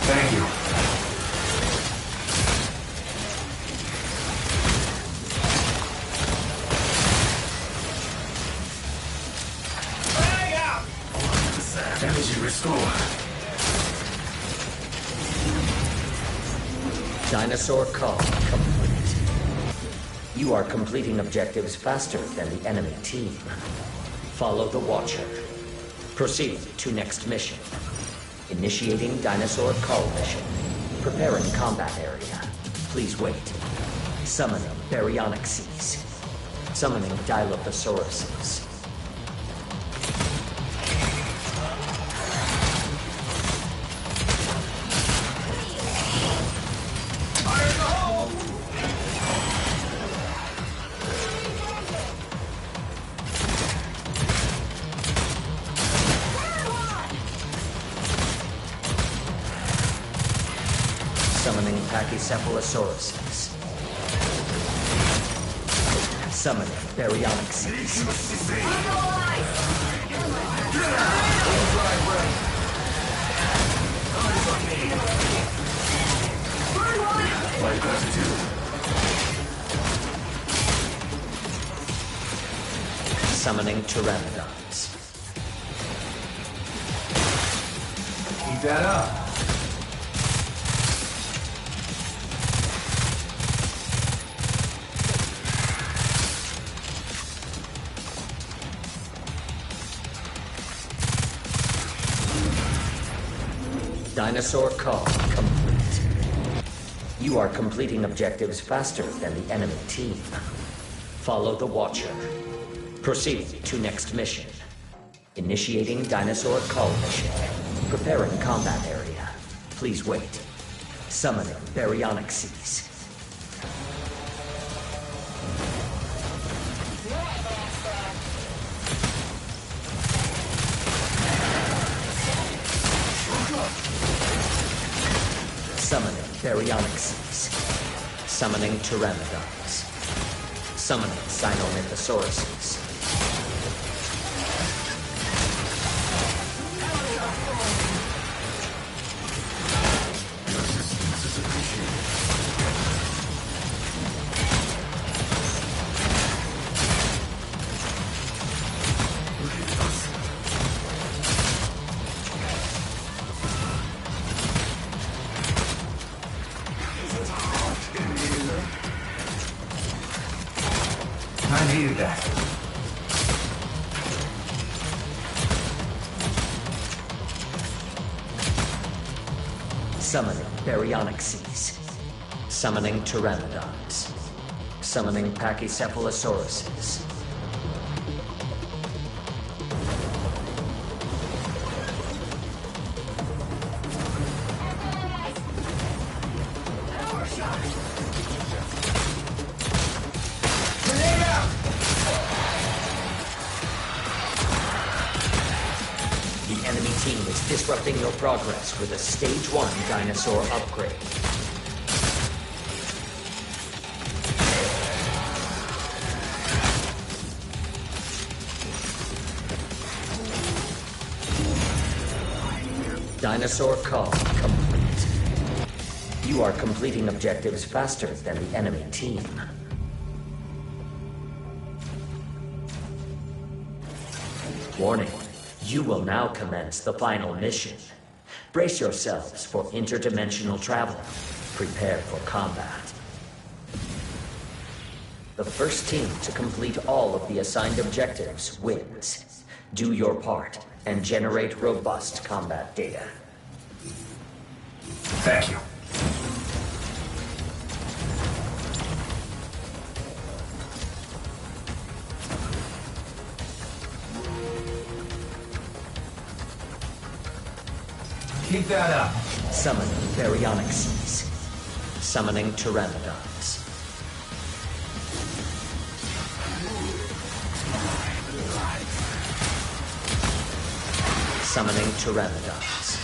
Thank you. Energy restore. Dinosaur call complete. You are completing objectives faster than the enemy team. Follow the Watcher. Proceed to next mission. Initiating dinosaur call mission. Preparing combat area. Please wait. Summoning baryonic seas. Summoning Dilophosaurus. Summoning Pachycephalosauruses. Summoning baryonic seas. Summoning pteranodons. Keep that up. Dinosaur call complete. You are completing objectives faster than the enemy team. Follow the Watcher. Proceed to next mission. Initiating dinosaur call mission. Preparing combat area. Please wait. Summoning baryonic seas. Summoning baryonic seas. Summoning pteranodons. Summoning Sinornithosauruses. I needed that. Summoning baryonic seas. Summoning pteranodons. Summoning Pachycephalosauruses. The enemy team is disrupting your progress with a Stage 1 dinosaur upgrade. Dinosaur call complete. You are completing objectives faster than the enemy team. Warning. You will now commence the final mission. Brace yourselves for interdimensional travel. Prepare for combat. The first team to complete all of the assigned objectives wins. Do your part and generate robust combat data. Thank you. Keep that up. Summoning baryonic seas. Summoning pteranodons. Summoning pteranodons.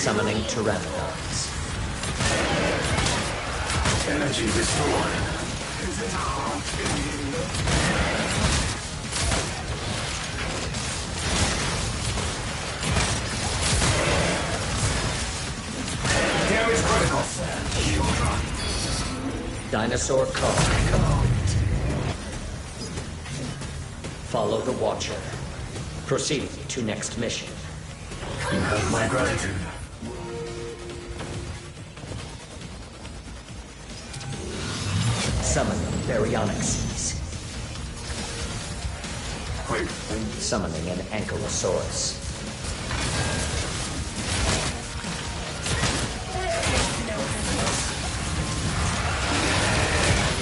Summoning pteranodons. Energy restored. Damage critical. Dinosaur call complete. Follow the Watcher. Proceed to next mission. You have my gratitude. Summoning baryonic seas. Wait. Summoning an ankylosaurus.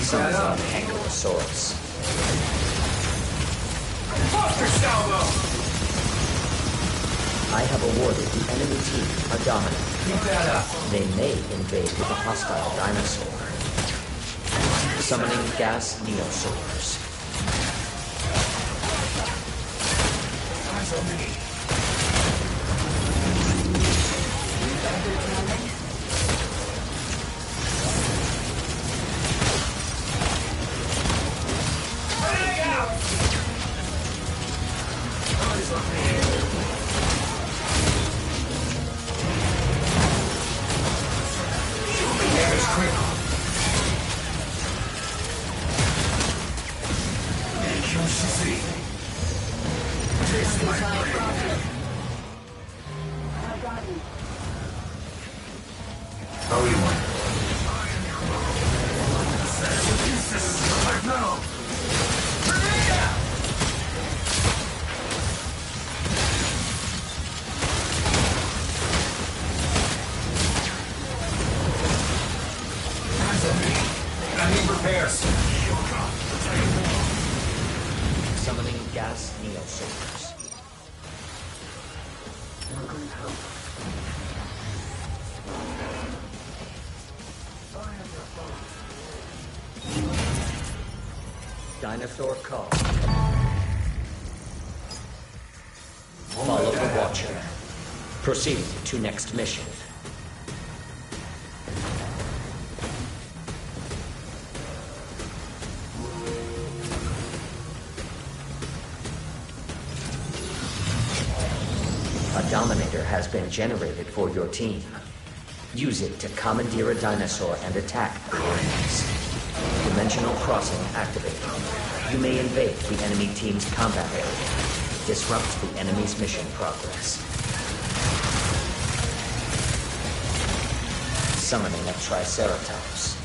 Summoning an ankylosaurus. Foster salvo! I have awarded the enemy team a dominant. Keep that up. They may invade with a hostile dinosaur. Summoning gas neosaurs. Eyes on me. Summoning gas neosaurs. Dinosaur call. Follow the Watcher. Proceed to next mission. A Dominator has been generated for your team. Use it to commandeer a dinosaur and attack the enemies. Dimensional crossing activated. You may invade the enemy team's combat area. Disrupt the enemy's mission progress. Summoning a Triceratops.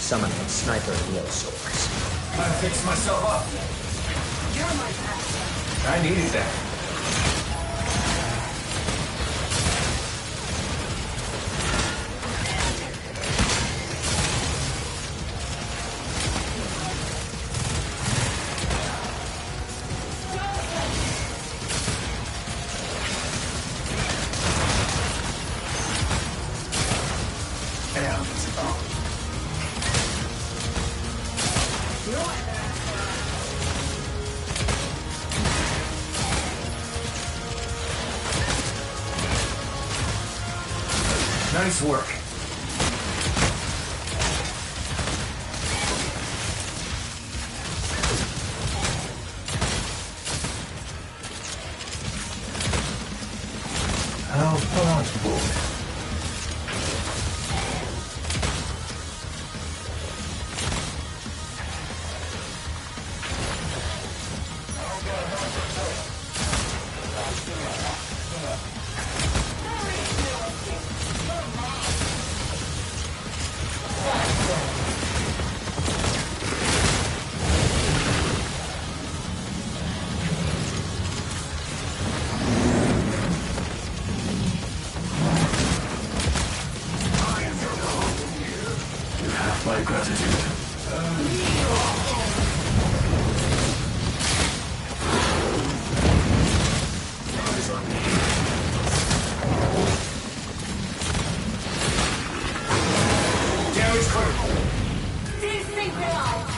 Summoning sniper neosaurs. Gotta fix myself up. You're my master. I needed that. Nice work. How possible? My gratitude. Damage critical. Desynchronized!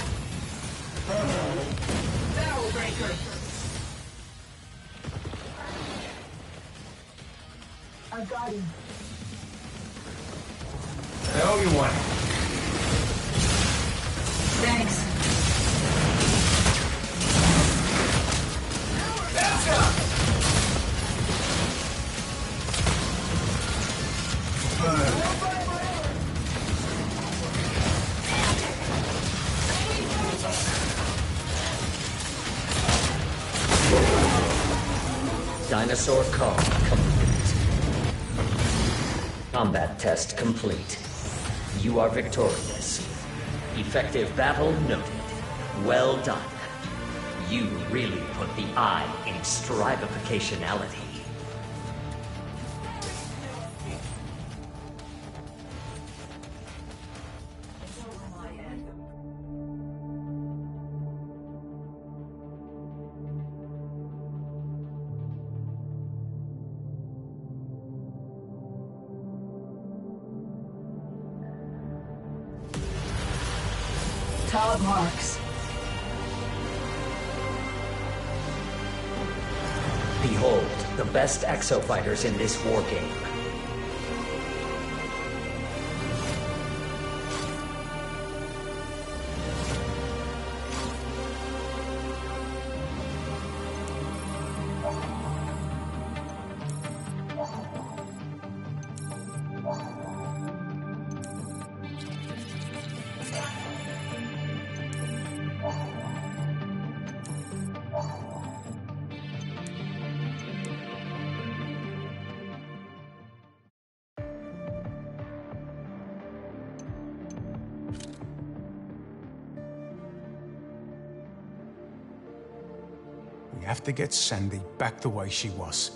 Barrel breaker! I owe you one. Thanks. Dinosaur car complete. Combat test complete. You are victorious. Effective battle noted. Well done. You really put the I in strivificationality. Tug marks. Behold, the best exofighters in this war game. We have to get Sandy back the way she was.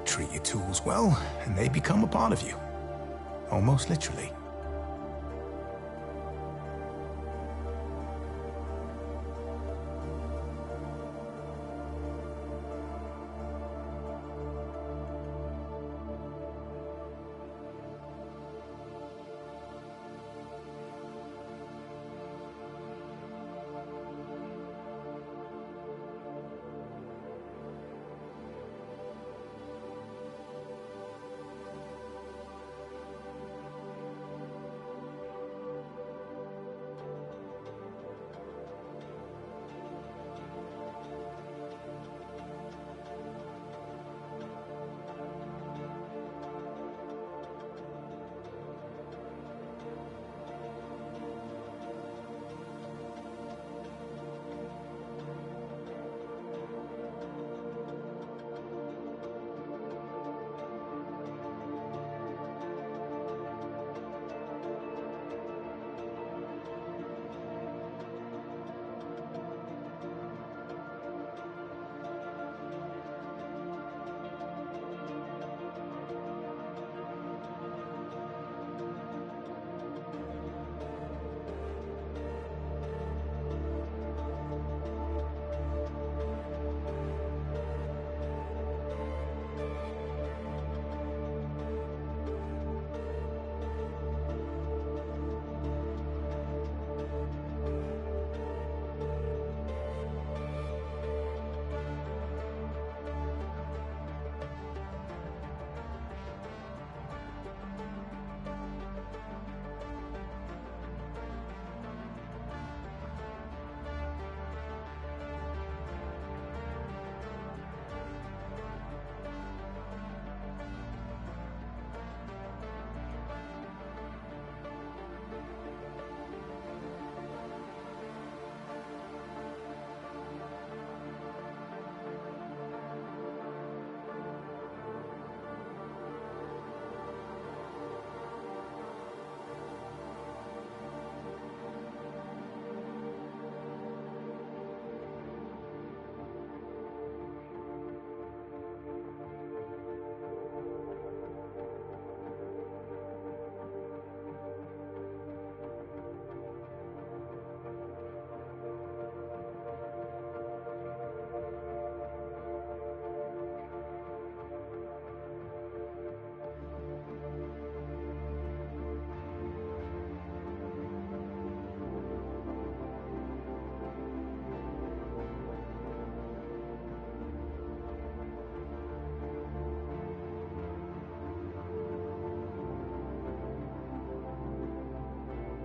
treat your tools well, and they become a part of you. Almost literally.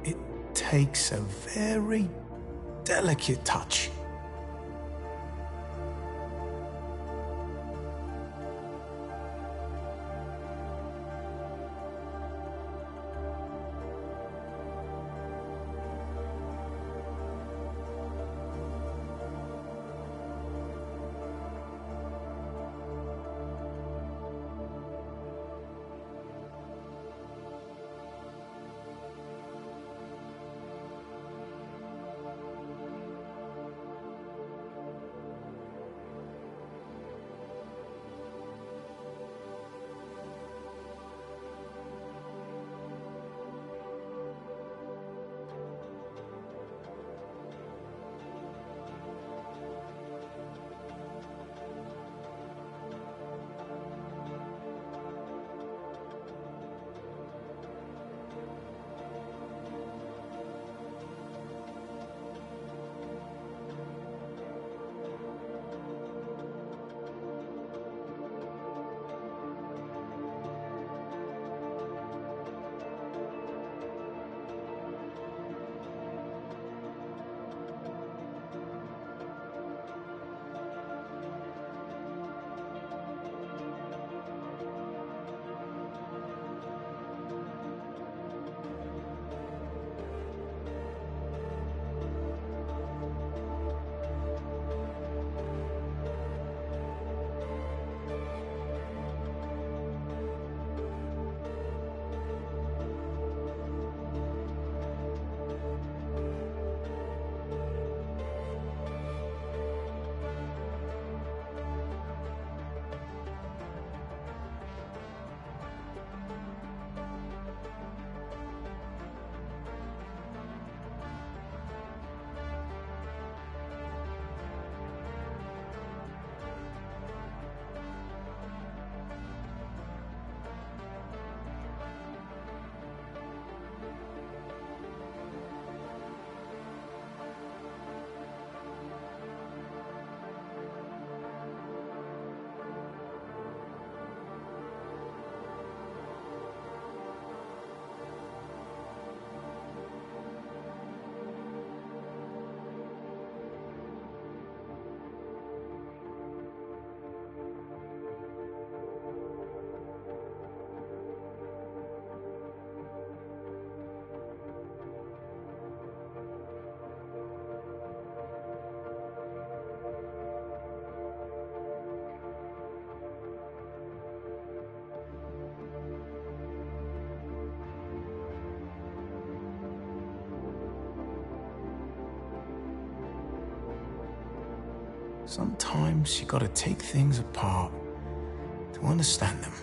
It takes a very delicate touch. Sometimes you gotta take things apart to understand them.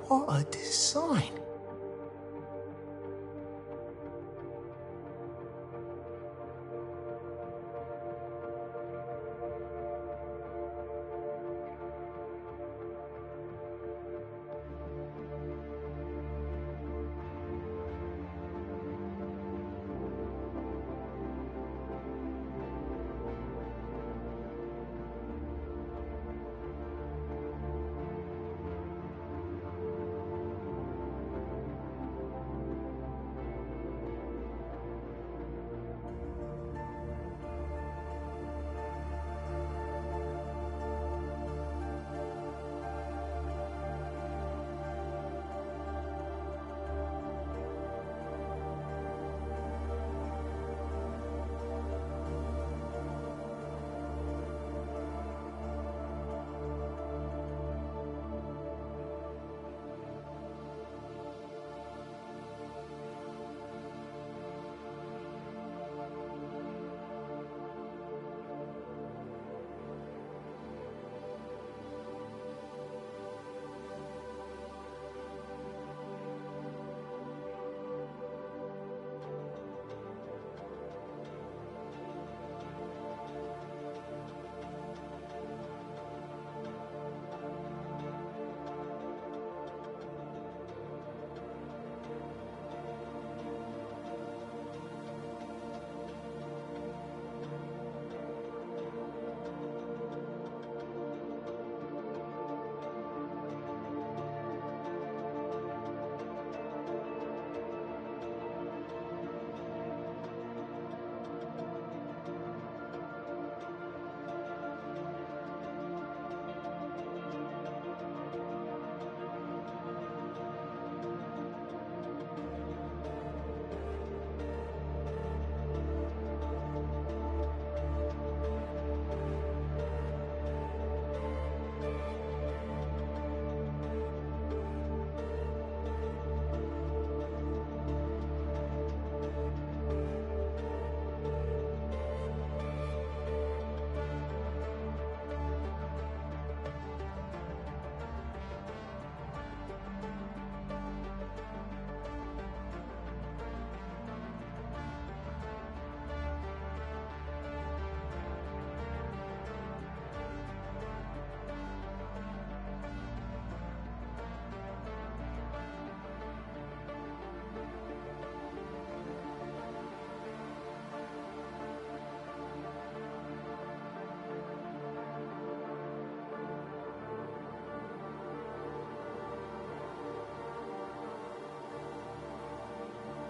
What a design.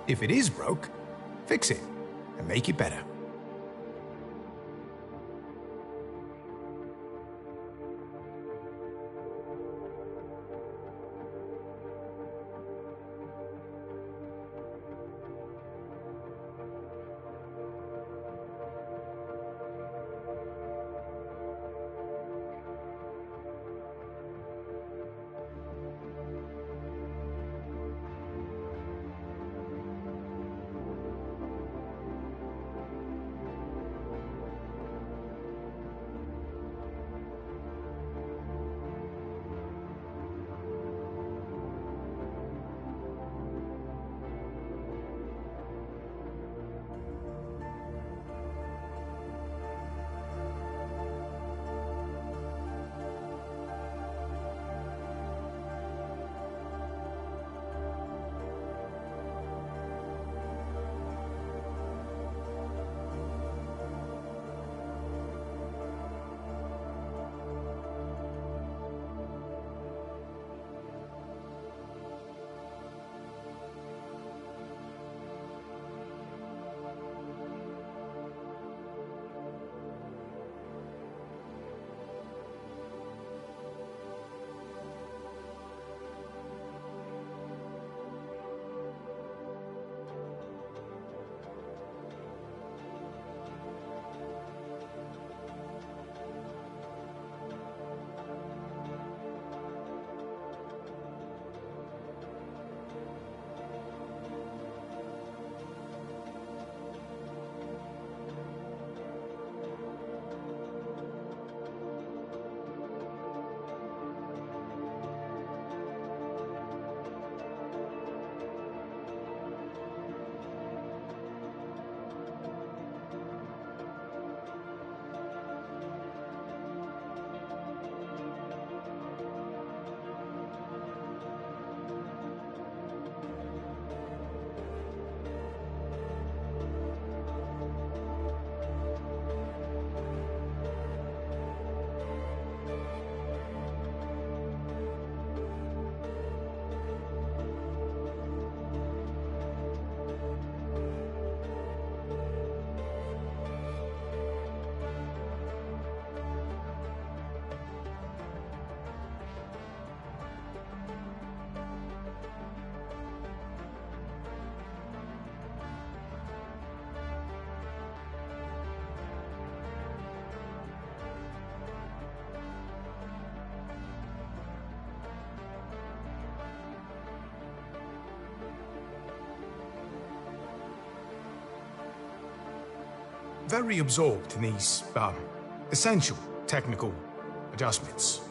If it is broke, fix it and make it better. very absorbed in these, essential technical adjustments.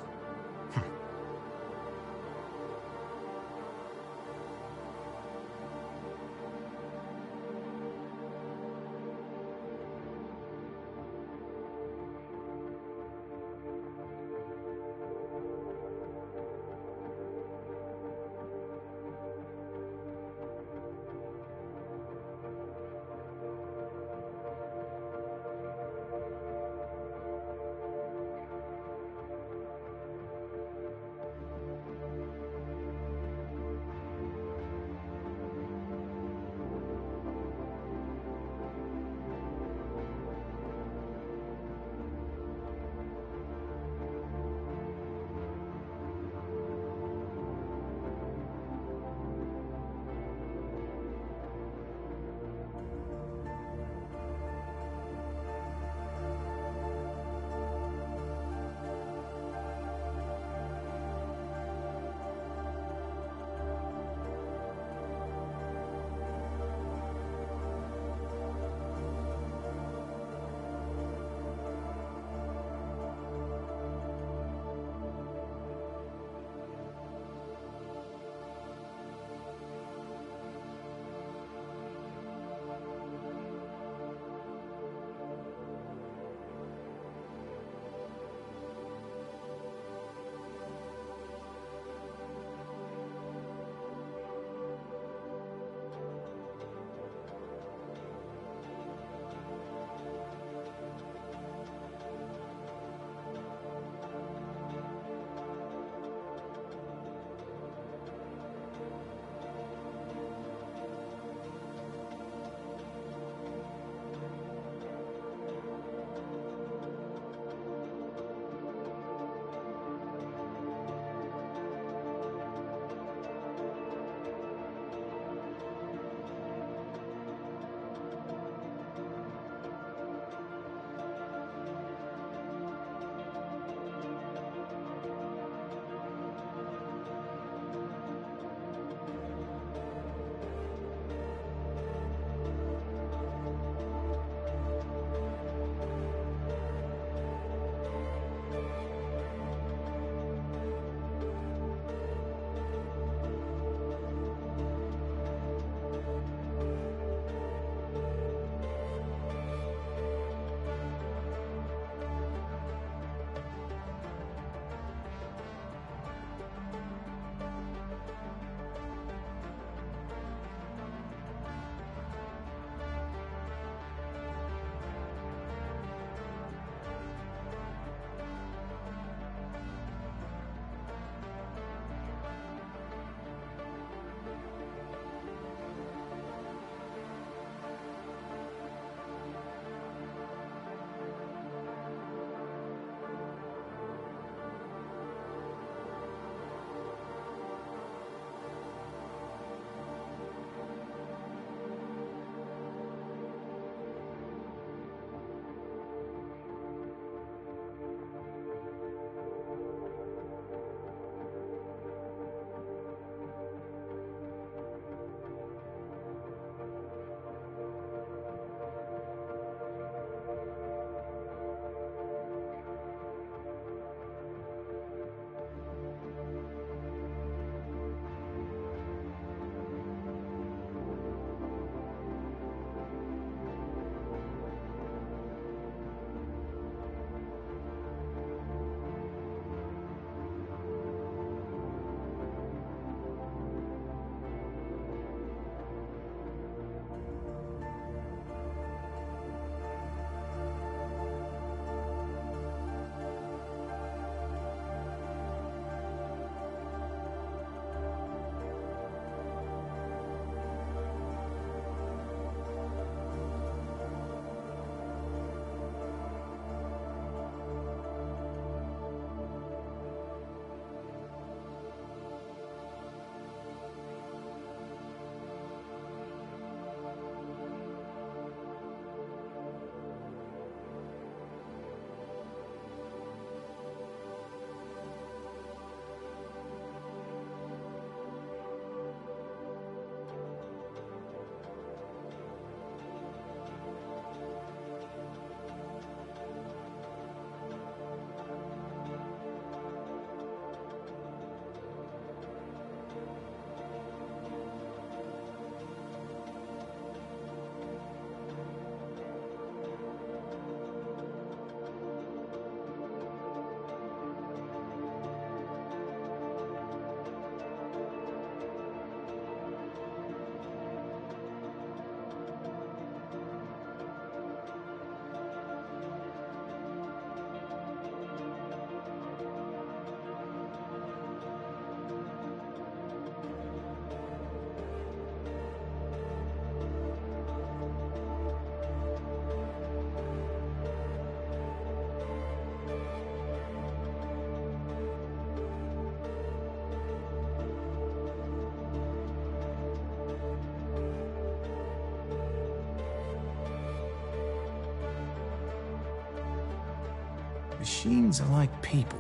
Machines are like people.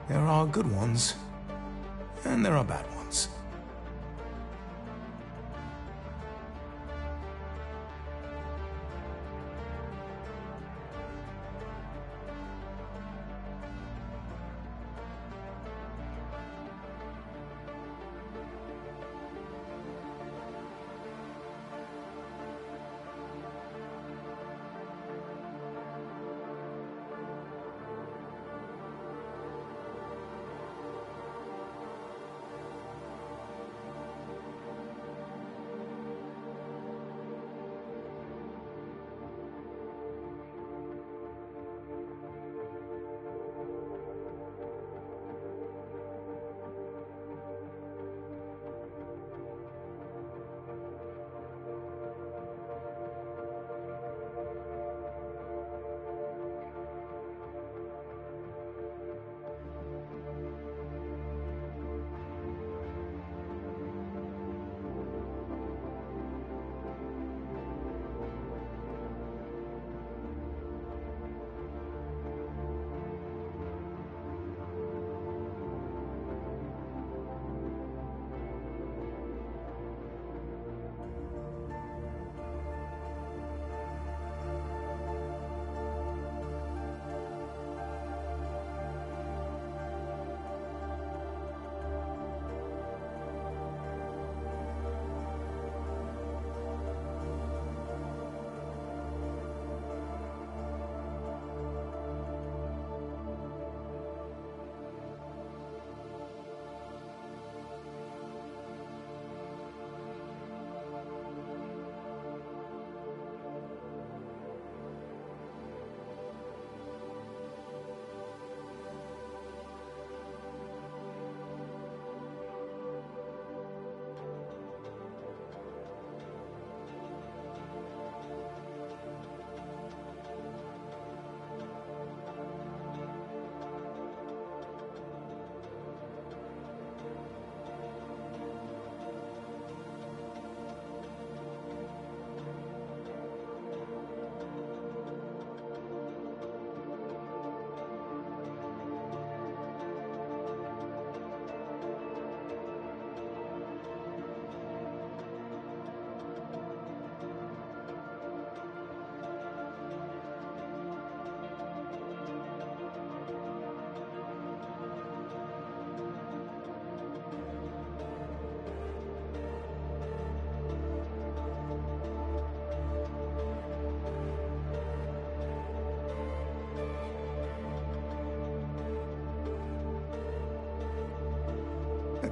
There are good ones, and there are bad ones.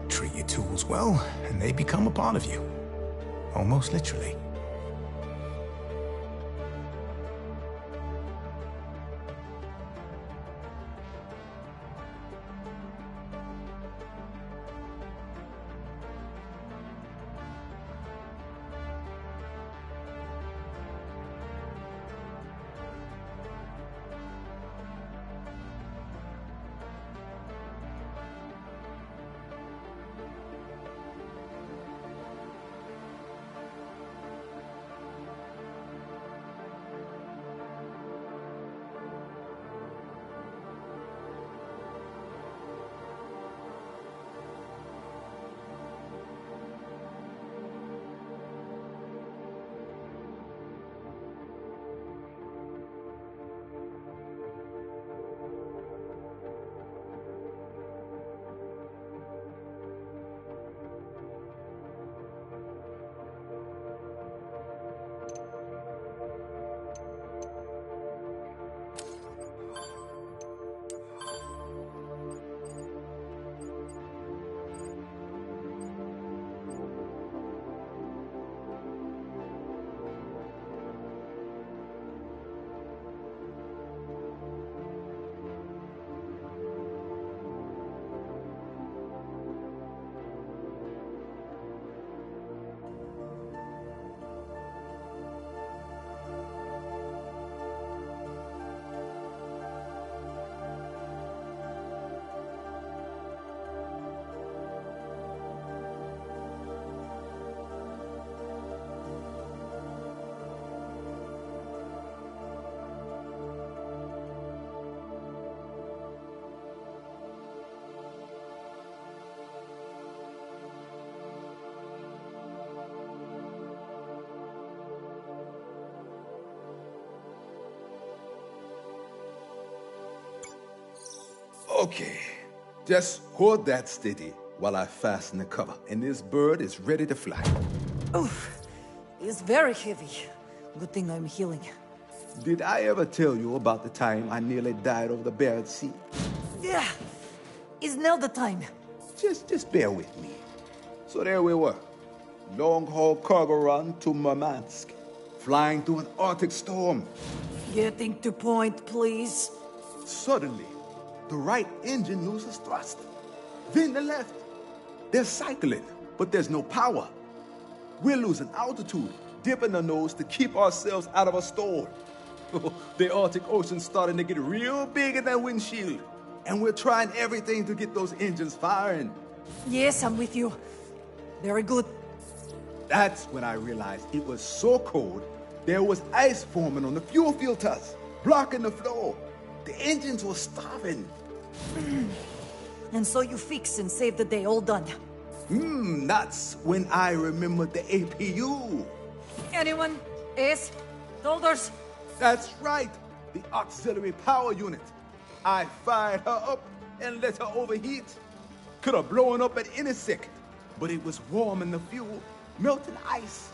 Treat your tools well, and they become a part of you. Almost literally. Okay. Just hold that steady while I fasten the cover, and this bird is ready to fly. Oof. It's very heavy. Good thing I'm healing. Did I ever tell you about the time I nearly died over the Barrett Sea? Yeah. Is now the time. Just bear with me. So there we were. Long-haul cargo run to Murmansk. Flying through an Arctic storm. Getting to point, please. Suddenly, the right engine loses thrust. Then the left. They're cycling, but there's no power. We're losing altitude, dipping the nose to keep ourselves out of a storm. The Arctic Ocean's starting to get real big in that windshield. And we're trying everything to get those engines firing. Yes, I'm with you. Very good. That's when I realized it was so cold, there was ice forming on the fuel filters, blocking the flow. The engines were starving. And so you fix and save the day, all done. That's when I remembered the APU. Anyone? Ace? Shoulders? That's right, the auxiliary power unit. I fired her up and let her overheat. Could have blown up at any second, but it was warm in the fuel, melting ice.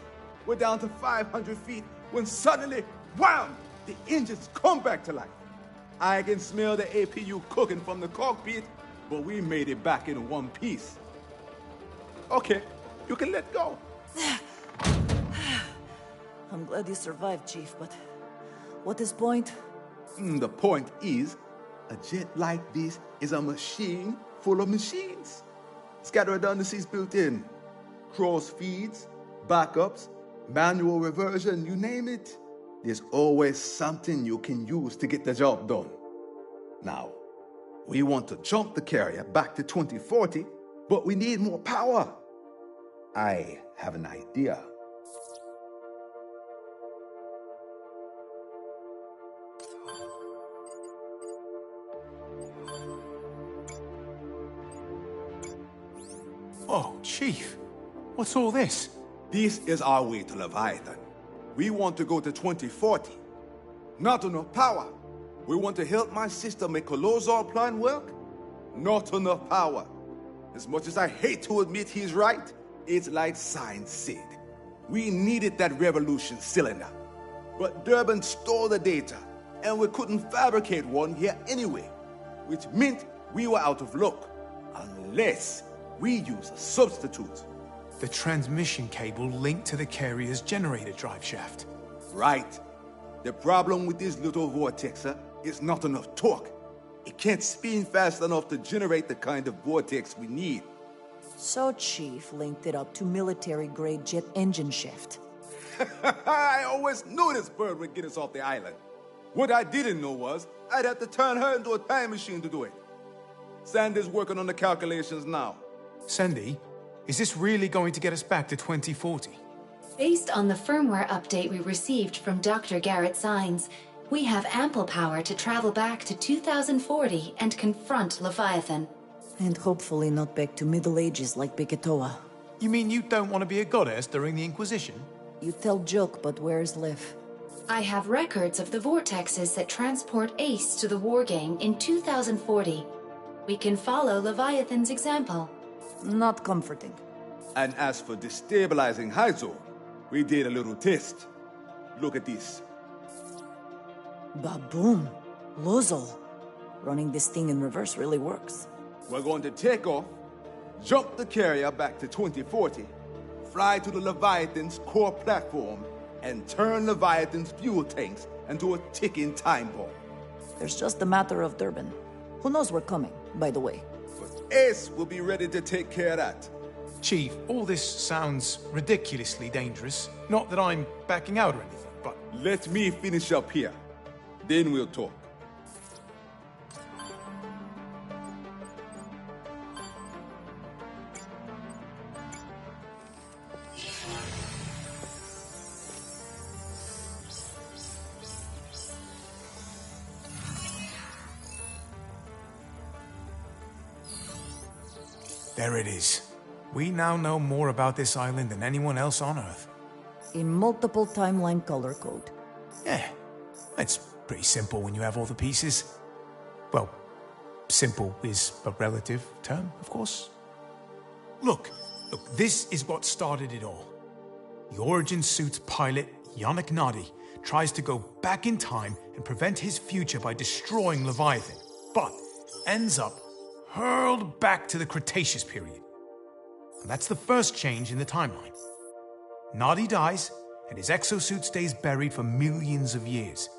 We're down to 500 feet when suddenly, wham, the engines come back to life. I can smell the APU cooking from the cockpit, but we made it back in one piece. Okay, you can let go. I'm glad you survived, Chief, but what is point? The point is, a jet like this is a machine full of machines. It's got redundancies built in. Cross feeds, backups, manual reversion, you name it. There's always something you can use to get the job done. Now, we want to jump the carrier back to 2040, but we need more power. I have an idea. Oh, Chief, what's all this? This is our way to Leviathan. We want to go to 2040. Not enough power. We want to help my sister make a Lozar plan work. Not enough power. As much as I hate to admit he's right, it's like science said. We needed that revolution cylinder. But Durban stole the data, and we couldn't fabricate one here anyway, which meant we were out of luck, unless we use a substitute. The transmission cable linked to the carrier's generator drive shaft. Right. The problem with this little vortexer is not enough torque. It can't spin fast enough to generate the kind of vortex we need. So Chief linked it up to military-grade jet engine shaft. I always knew this bird would get us off the island. What I didn't know was I'd have to turn her into a time machine to do it. Sandy's working on the calculations now. Sandy, is this really going to get us back to 2040? Based on the firmware update we received from Dr. Garrett Sines, we have ample power to travel back to 2040 and confront Leviathan. And hopefully not back to Middle Ages like Beketoa. You mean you don't want to be a goddess during the Inquisition? You tell joke, but where's Lev? I have records of the vortexes that transport Ace to the wargame in 2040. We can follow Leviathan's example. Not comforting. And as for destabilizing Hyzo, we did a little test. Look at this. Baboom. Lozol. Running this thing in reverse really works. We're going to take off, jump the carrier back to 2040, fly to the Leviathan's core platform, and turn Leviathan's fuel tanks into a ticking time bomb. There's just a matter of Durban. Who knows we're coming, by the way? But Ace will be ready to take care of that. Chief, all this sounds ridiculously dangerous. Not that I'm backing out or anything, but... Let me finish up here. Then we'll talk. There it is. We now know more about this island than anyone else on Earth. In multiple timeline color code. Yeah, it's pretty simple when you have all the pieces. Well, Simple is a relative term, of course. Look, this is what started it all. The Origin suit's pilot, Yannick Nadi, tries to go back in time and prevent his future by destroying Leviathan, but ends up hurled back to the Cretaceous period. And that's the first change in the timeline. Nadi dies, and his exosuit stays buried for millions of years.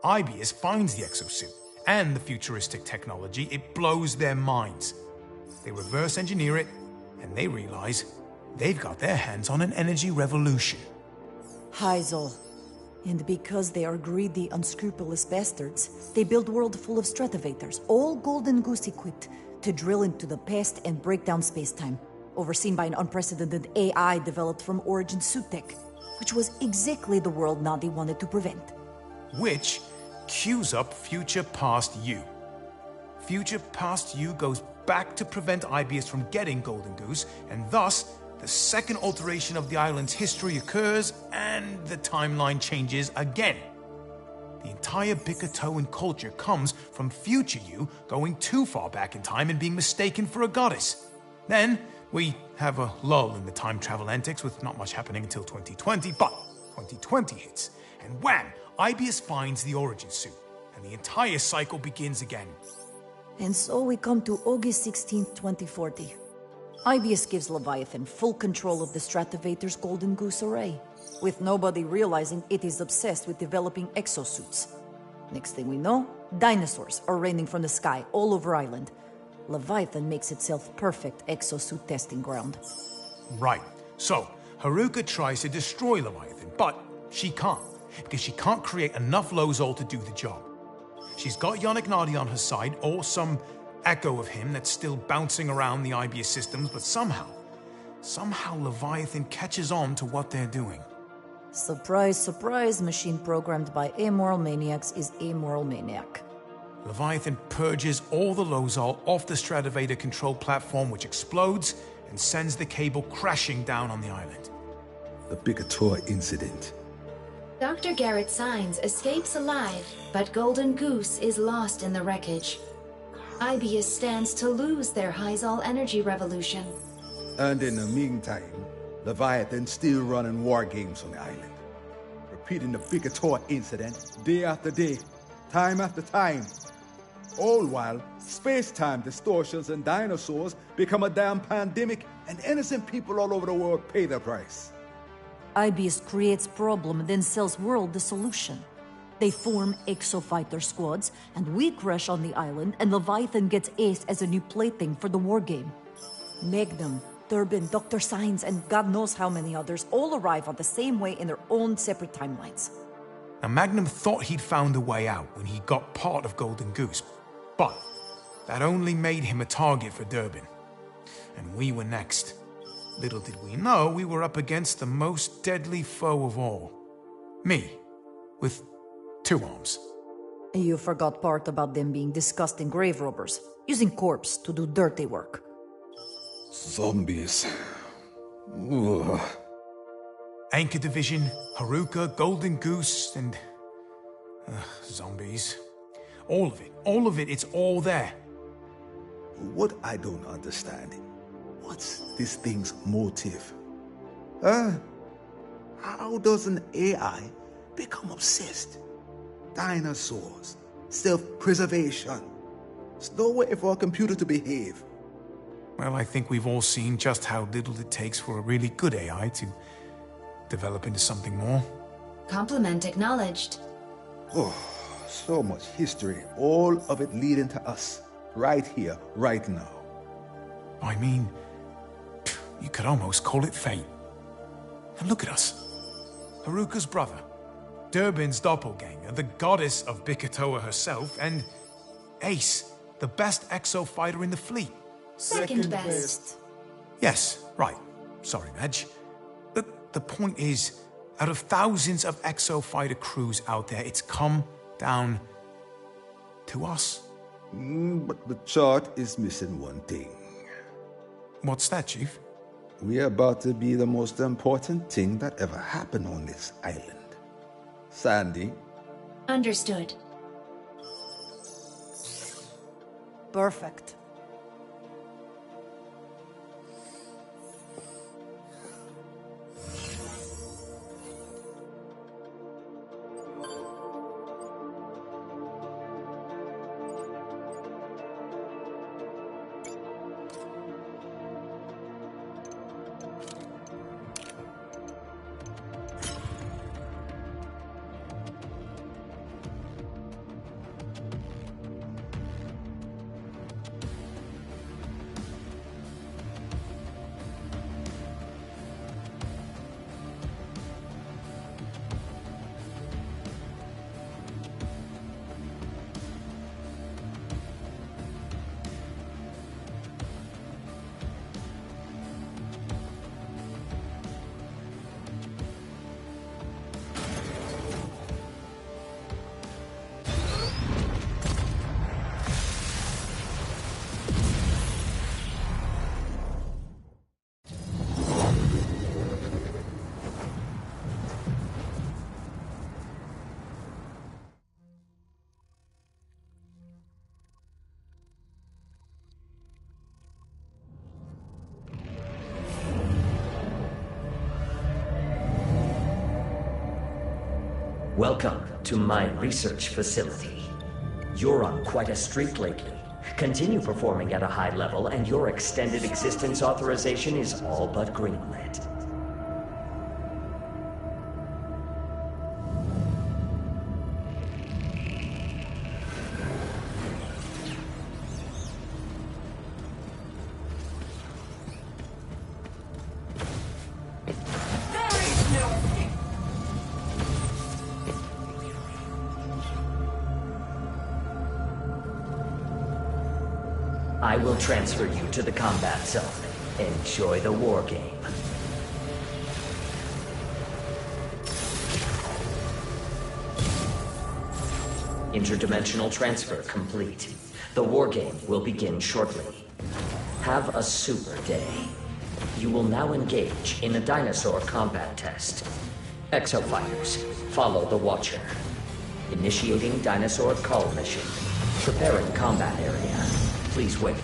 Ibius finds the exosuit and the futuristic technology. It blows their minds. They reverse engineer it, and they realize they've got their hands on an energy revolution. Heisel. And because they are greedy, unscrupulous bastards, they build a world full of stratavators, all Golden Goose equipped, to drill into the past and break down space-time, overseen by an unprecedented AI developed from Origin suit tech, which was exactly the world Nadi wanted to prevent. Which cues up Future Past You. Future Past You goes back to prevent Ibius from getting Golden Goose, and thus the second alteration of the island's history occurs, and the timeline changes again. The entire Bikatoan culture comes from Future You going too far back in time and being mistaken for a goddess. Then we have a lull in the time travel antics with not much happening until 2020, but 2020 hits, and wham! Ibius finds the Origin suit, and the entire cycle begins again. And so we come to August 16th, 2040. Ibius gives Leviathan full control of the Stratovator's Golden Goose array, with nobody realizing it is obsessed with developing exosuits. Next thing we know, dinosaurs are raining from the sky all over Island. Leviathan makes itself perfect exosuit testing ground. Right. So, Haruka tries to destroy Leviathan, but she can't, because she can't create enough Lozol to do the job. She's got Yannick Nadi on her side, or some echo of him that's still bouncing around the Ibius systems, but somehow Leviathan catches on to what they're doing. Surprise, surprise, machine programmed by amoral maniacs is amoral maniac. Leviathan purges all the Lozol off the Stratovator control platform, which explodes and sends the cable crashing down on the island. The Bikatoa incident. Dr. Garrett Sines escapes alive, but Golden Goose is lost in the wreckage. Ibius stands to lose their Hyzal energy revolution. And in the meantime, Leviathan still running war games on the island, repeating the Bikatoa incident day after day, time after time. All while space-time distortions and dinosaurs become a damn pandemic, and innocent people all over the world pay the price. Ibius creates problem, then sells world the solution. They form exofighter squads, and we crash on the island, and Leviathan gets aced as a new plaything for the war game. Magnum, Durbin, Dr. Sines, and God knows how many others all arrive on the same way in their own separate timelines. Now, Magnum thought he'd found a way out when he got part of Golden Goose, but that only made him a target for Durbin. And we were next. Little did we know we were up against the most deadly foe of all. Me, with 2 arms. You forgot part about them being disgusting grave robbers, using corpse to do dirty work. Zombies. Ugh. Anchor Division, Haruka, Golden Goose, and... zombies. All of it, it's all there. What I don't understand, what's this thing's motive? How does an AI become obsessed? Dinosaurs, self-preservation. There's no way for a computer to behave. Well, I think we've all seen just how little it takes for a really good AI to develop into something more. Compliment acknowledged. Oh, so much history, all of it leading to us, right here, right now. I mean, you could almost call it fate. And look at us. Haruka's brother, Durbin's doppelganger, the goddess of Bikatoa herself, and Ace, the best exo fighter in the fleet. Second best. Yes, right. Sorry, Madge. The point is, out of thousands of exo fighter crews out there, it's come down to us. But the chart is missing one thing. What's that, Chief? We're about to be the most important thing that ever happened on this island. Sandy? Understood. Perfect. Welcome to my research facility. You're on quite a streak lately. Continue performing at a high level, and your extended existence authorization is all but greenlit. I will transfer you to the combat zone. Enjoy the war game. Interdimensional transfer complete. The war game will begin shortly. Have a super day. You will now engage in a dinosaur combat test. Exofighters, follow the Watcher. Initiating dinosaur cull mission. Preparing combat area. Please wait.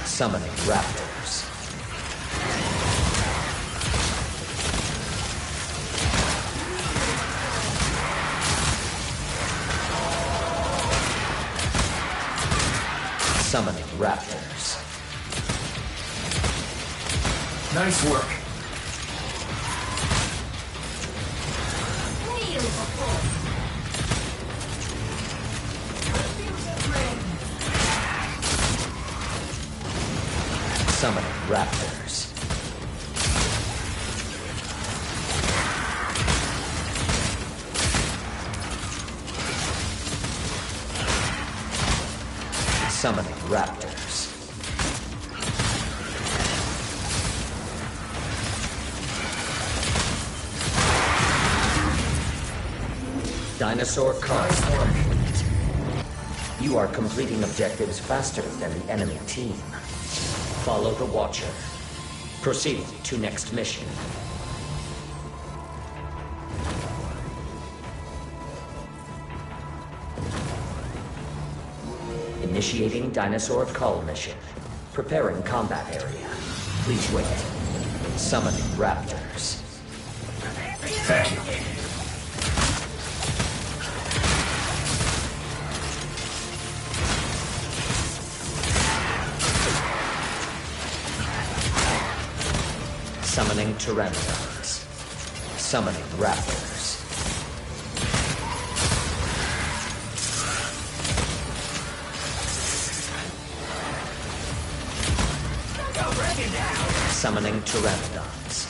Summoning raptors. Summoning raptors. Nice work. Summoning raptors. Summoning raptors. Dinosaur car complete. You are completing objectives faster than the enemy team. Follow the Watcher. Proceed to next mission. Initiating dinosaur cull mission. Preparing combat area. Please wait. Summoning raptors. Thank you. Summoning pteranodons. Summoning raptors. Summoning pteranodons.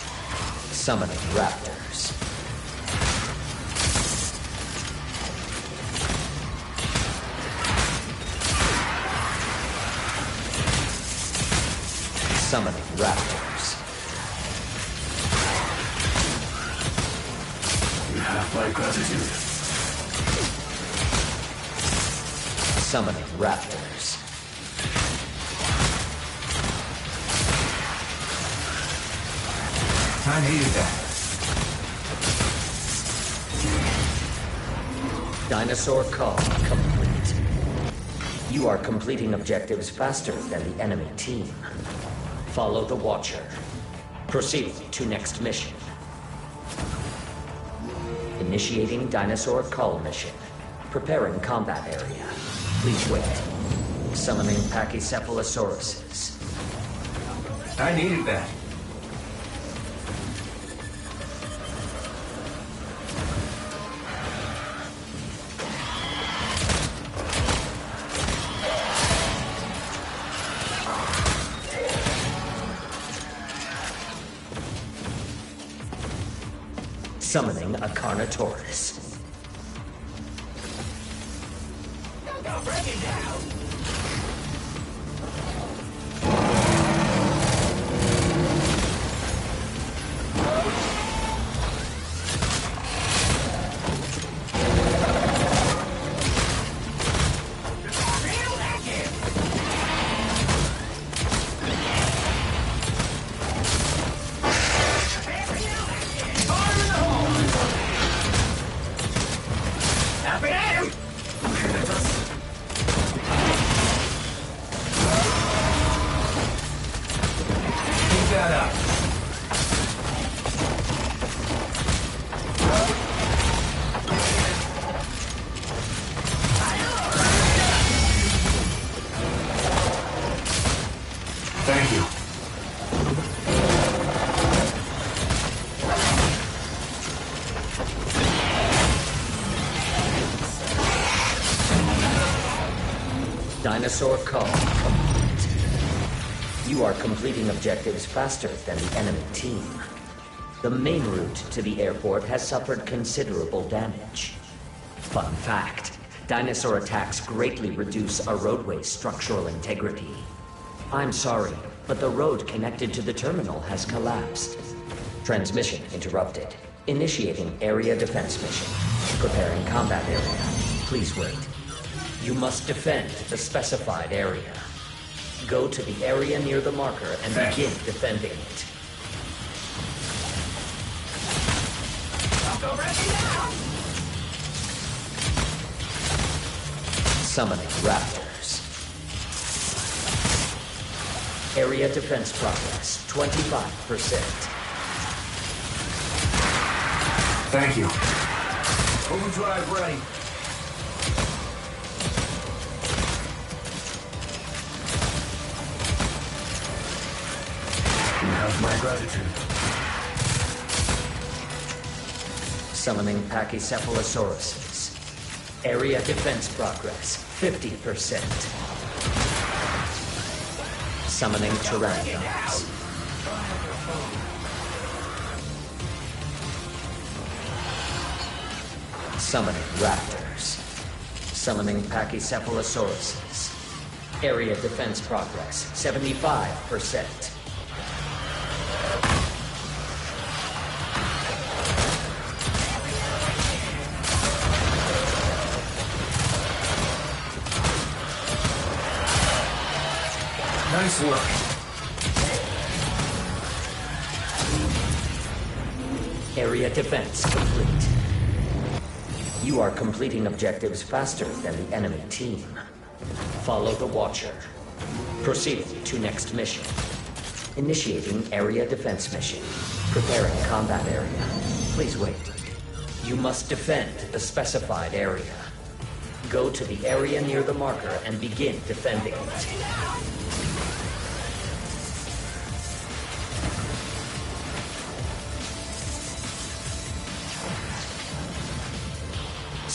Summoning raptors. Summoning raptors. You have my gratitude. Summoning raptors. I needed that. Dinosaur call complete. You are completing objectives faster than the enemy team. Follow the Watcher. Proceed to next mission. Initiating dinosaur call mission. Preparing combat area. Please wait. Summoning Pachycephalosauruses. I needed that. Summoning a Carnotaurus. Thank you. Dinosaur call complete. You are completing objectives faster than the enemy team. The main route to the airport has suffered considerable damage. Fun fact, dinosaur attacks greatly reduce a roadway's structural integrity. I'm sorry, but the road connected to the terminal has collapsed. Transmission interrupted. Initiating area defense mission. Preparing combat area. Please wait. You must defend the specified area. Go to the area near the marker and begin defending it. Summoning raptors. Area defense progress, 25%. Thank you. Overdrive ready. You have my gratitude. Summoning Pachycephalosauruses. Area defense progress, 50%. Summoning Pteranodons. Summoning Raptors. Summoning Pachycephalosauruses. Area defense progress, 75%. Nice work. Area defense complete. You are completing objectives faster than the enemy team. Follow the Watcher. Proceed to next mission. Initiating area defense mission. Preparing combat area. Please wait. You must defend the specified area. Go to the area near the marker and begin defending it.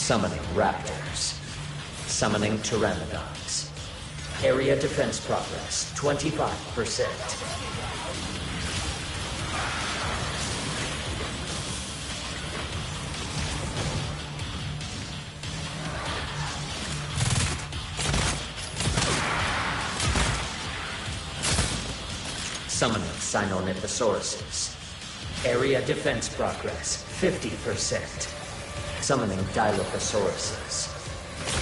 Summoning Raptors. Summoning Pteranodons. Area defense progress, 25%. Summoning Sinornithosauruses. Area defense progress, 50%. Summoning Dilophosaurus.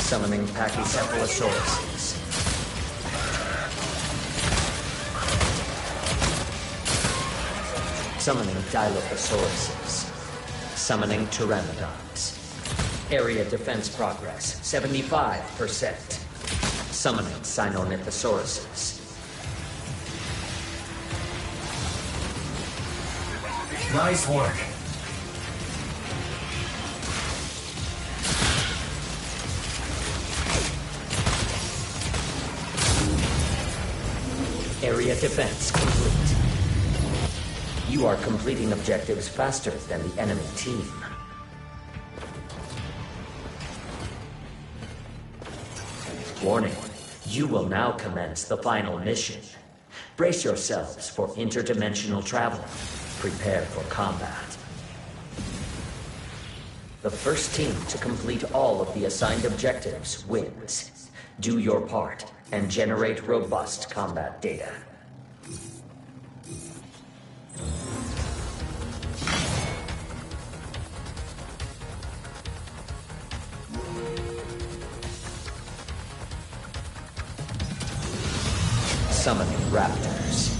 Summoning Pachycephalosauruses. Summoning Dilophosauruses. Summoning Pteranodons. Area defense progress, 75%. Summoning Sinornithosauruses. Nice work. Area defense complete. You are completing objectives faster than the enemy team. Warning, you will now commence the final mission. Brace yourselves for interdimensional travel. Prepare for combat. The first team to complete all of the assigned objectives wins. Do your part and generate robust combat data. Summoning raptors.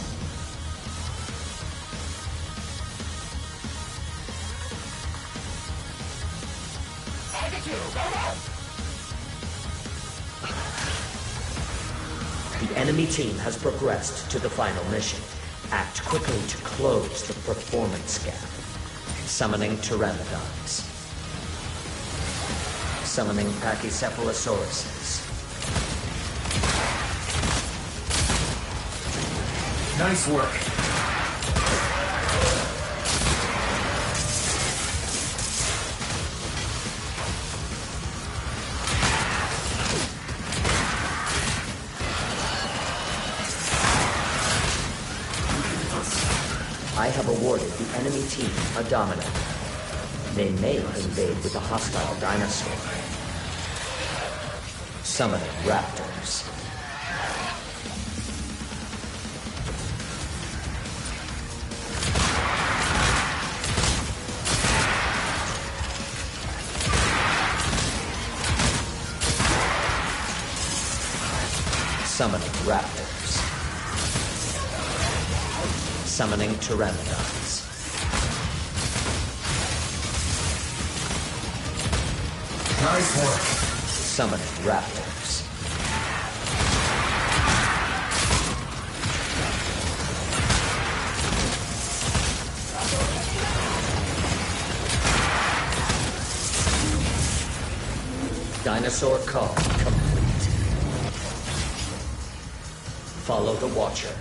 The enemy team has progressed to the final mission. Act quickly to close the performance gap. Summoning Pteranodons. Summoning Pachycephalosauruses. Nice work. I have awarded the enemy team a domino. They may invade with a hostile dinosaur. Summoning raptors. Summoning raptors. Summoning Pteranodons. Nice work. Summoning raptors. Dinosaur call complete. Follow the Watcher.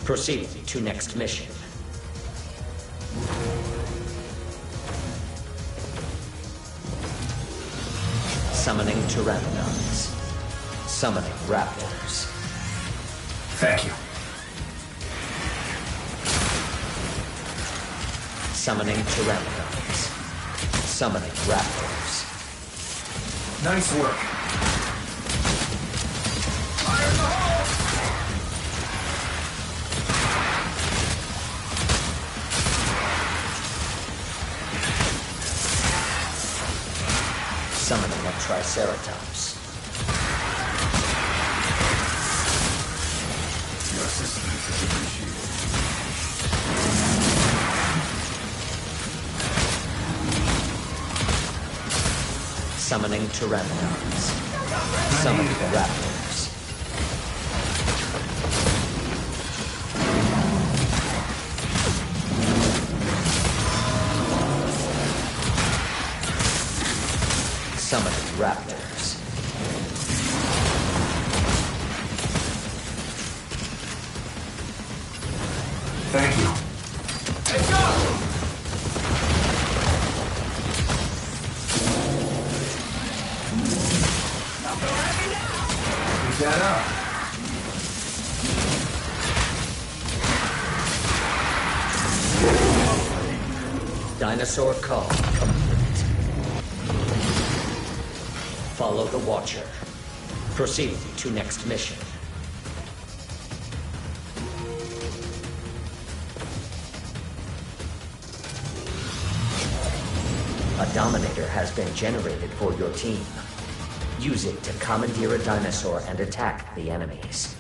Proceed to next mission. Summoning Pteranodons. Summoning raptors. Thank you. Summoning Pteranodons. Summoning raptors. Nice work. Fire in the hole! Summoning a Triceratops. Your assistance is appreciated. Summoning Pteranodons. Summoning raptors. Summoning raptors. Thank you. Let's go! Keep that up. Dinosaur call complete. Follow the Watcher. Proceed to next mission. A Dominator has been generated for your team. Use it to commandeer a dinosaur and attack the enemies.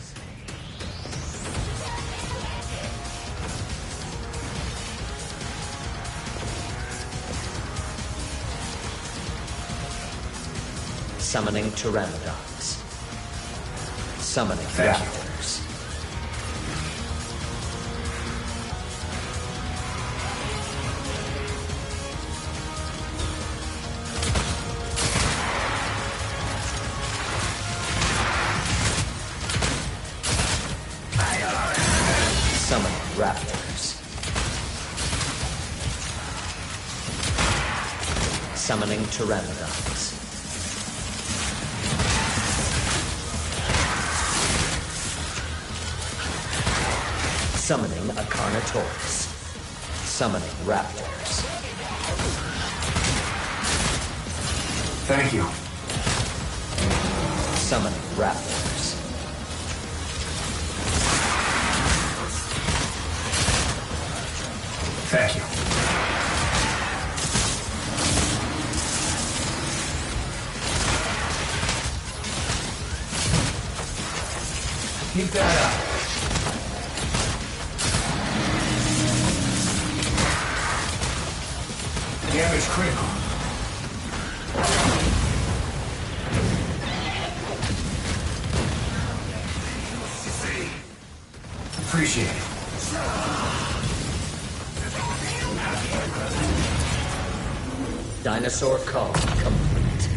Summoning pteranodons. Summoning Thank you. raptors. Summoning raptors. Summoning pteranodons. Summoning a Carnotaurus. Summoning raptors. Thank you. Summoning raptors. Thank you. Keep that up. Damage critical. Appreciate it. Dinosaur call complete.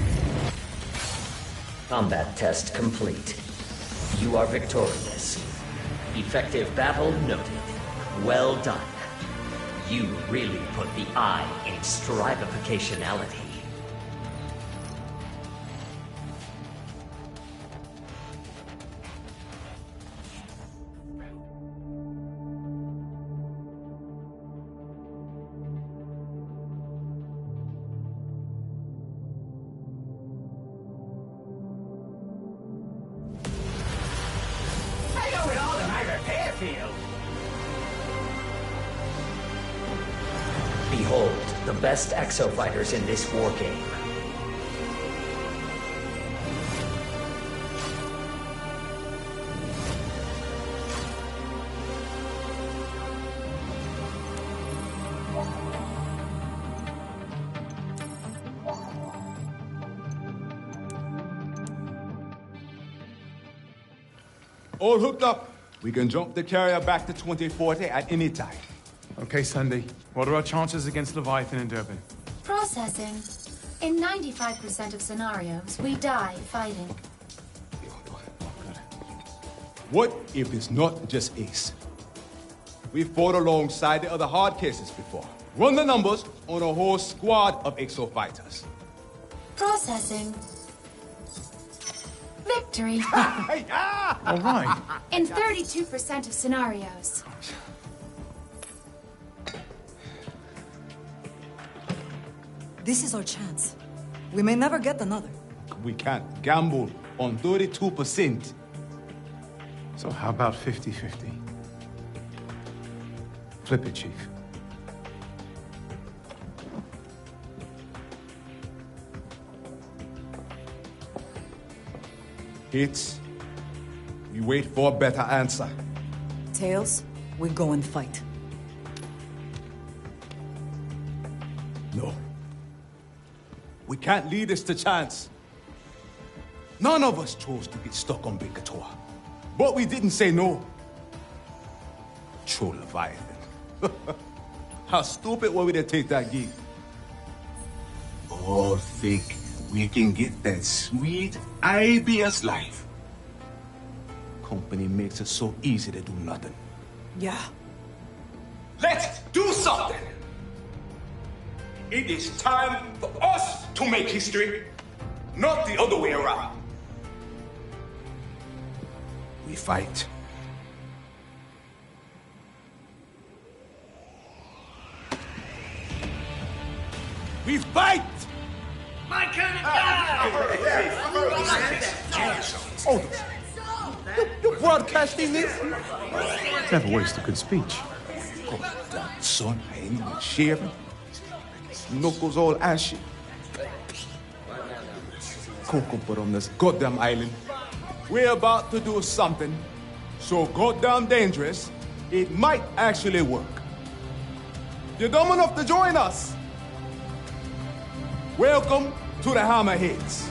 Combat test complete. You are victorious. Effective battle noted. Well done. You really put the I in strivificationality. I owe it all to my repair field. Behold, the best exofighters in this war game. All hooked up. We can jump the carrier back to 2040 at any time. Okay, Sandy. What are our chances against Leviathan and Durban? Processing. In 95% of scenarios, we die fighting. What if it's not just Ace? We fought alongside the other hard cases before. Run the numbers on a whole squad of exofighters. Processing. Victory. All right. In 32% of scenarios. This is our chance. We may never get another. We can't gamble on 32%. So how about 50-50? Flip it, Chief. Hits. We wait for a better answer. Tails, we go and fight. No. We can't lead this to chance. None of us chose to get stuck on Big Katoa. But we didn't say no. True Leviathan. How stupid were we to take that gig? Or think we can get that sweet IBS life. Company makes it so easy to do nothing. Yeah. Let's do something! It is time for us to make history, not the other way around. We fight. We fight! My kind of guy! Oh, you're broadcasting this? Never waste a good speech. Oh, damn, son, I ain't even shaving. Knuckles all ashy. Cocoa put on this goddamn island. We're about to do something so goddamn dangerous, it might actually work. You're dumb enough to join us. Welcome to the Hammerheads.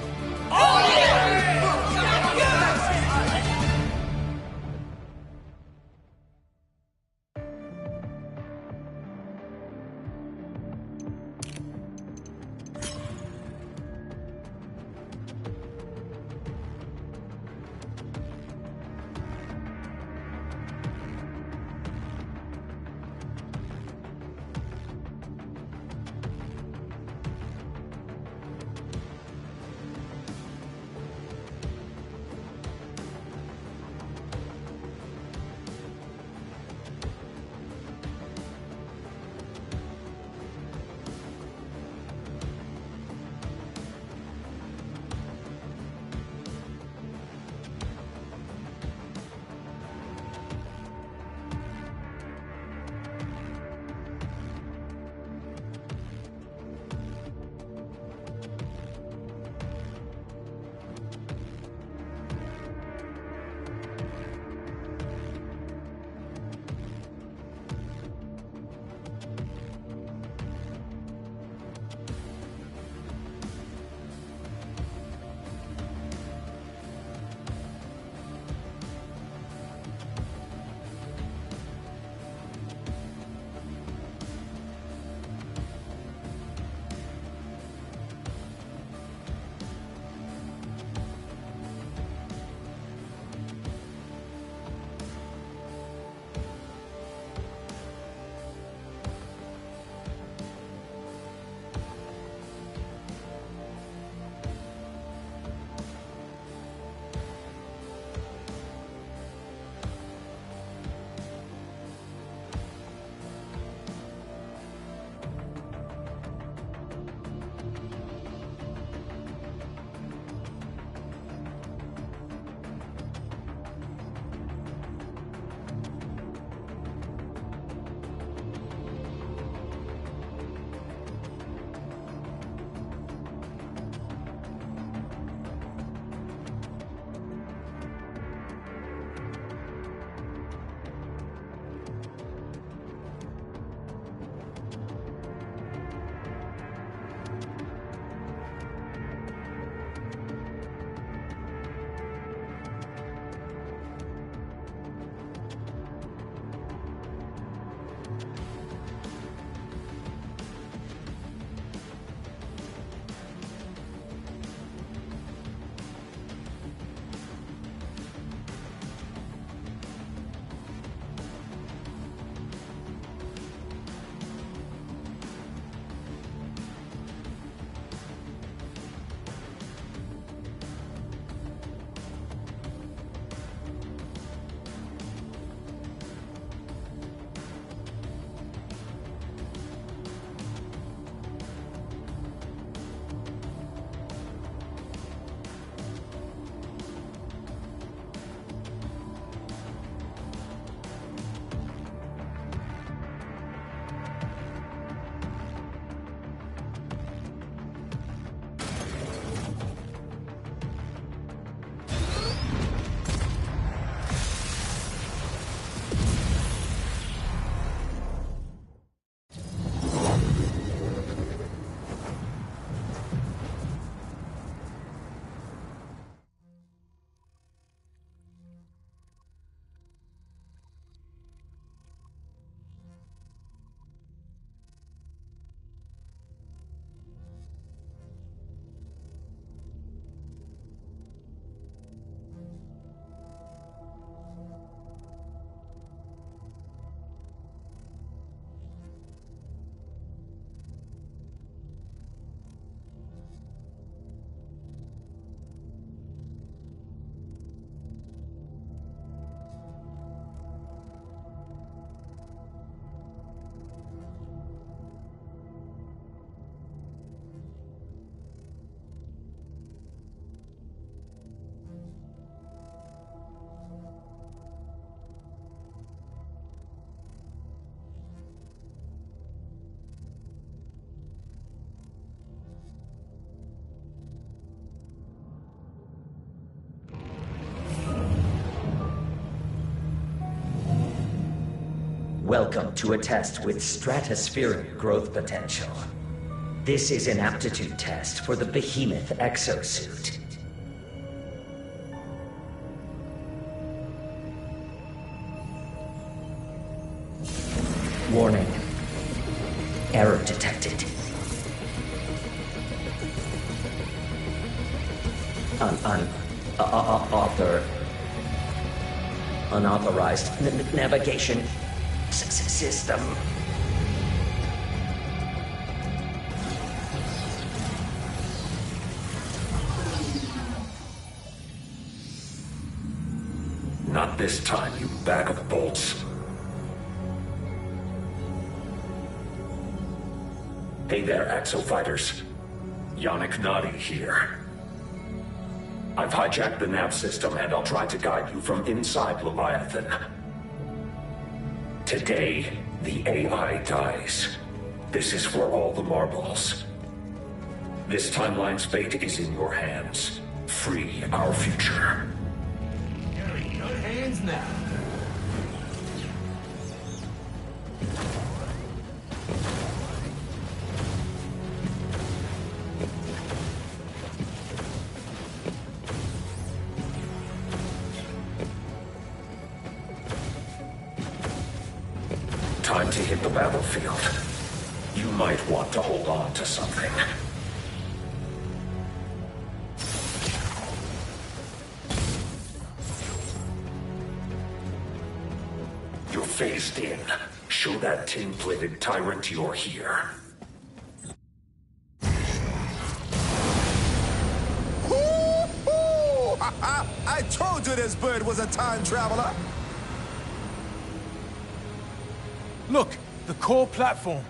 Welcome to a test with stratospheric growth potential. This is an aptitude test for the Behemoth exosuit. Warning. Error detected. Unauthorized navigation system. Not this time, you bag of bolts. Hey there, Exofighters. Yannick Nadi here. I've hijacked the nav system and I'll try to guide you from inside Leviathan. Today, the AI dies. This is for all the marbles. This timeline's fate is in your hands. Free our future. You're in good hands now. Time to hit the battlefield. You might want to hold on to something. You're phased in. Show that tin-plated tyrant you're here. I told you this bird was a time traveler. Look, the core platform.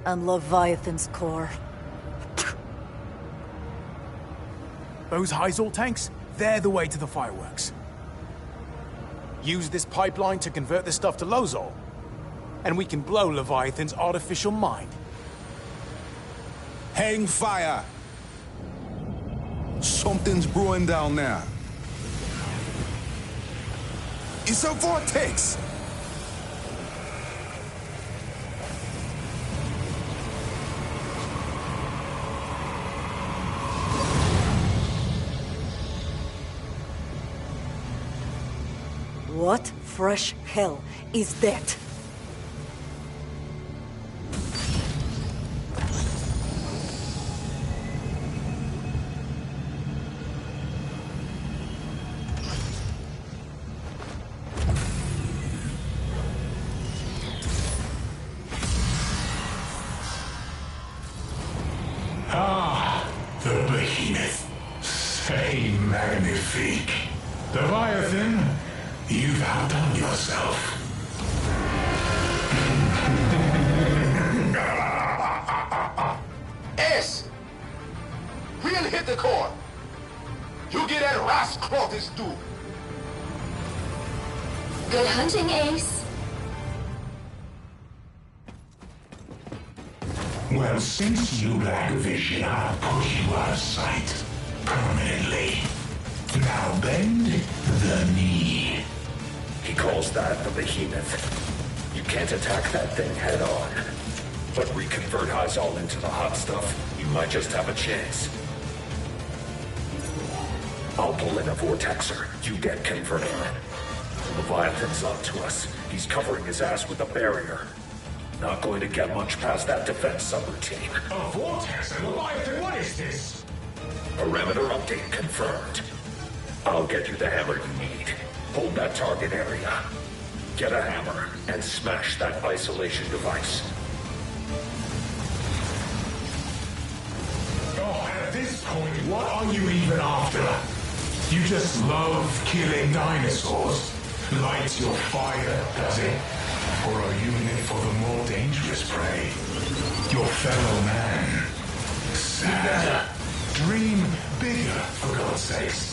And Leviathan's core. Those Hyzal tanks, they're the way to the fireworks. Use this pipeline to convert the stuff to Lozol, and we can blow Leviathan's artificial mind. Hang fire! Something's brewing down there. It's a vortex! What fresh hell is that? The behemoth. C'est magnifique. Leviathan, you've outdone yourself. S! We'll hit the core. You get that rascal his due. Good hunting, Ace. Well, since you lack vision, I'll put you out of sight. Permanently. Now bend the knee. He calls that the behemoth. You can't attack that thing head on. But reconvert Hyzal into the hot stuff, you might just have a chance. I'll pull in a vortexer. You get converted. Leviathan's up to us. He's covering his ass with a barrier. Not going to get much past that defense subroutine. A vortex and Leviathan, what is this? Parameter update confirmed. I'll get you the hammer you need. Hold that target area. Get a hammer and smash that isolation device. Oh, at this point, what are you even after? You just love killing dinosaurs? Lights your fire, does it? Or are you in it for the more dangerous prey? Your fellow man? Sad. Dream bigger, for God's sakes.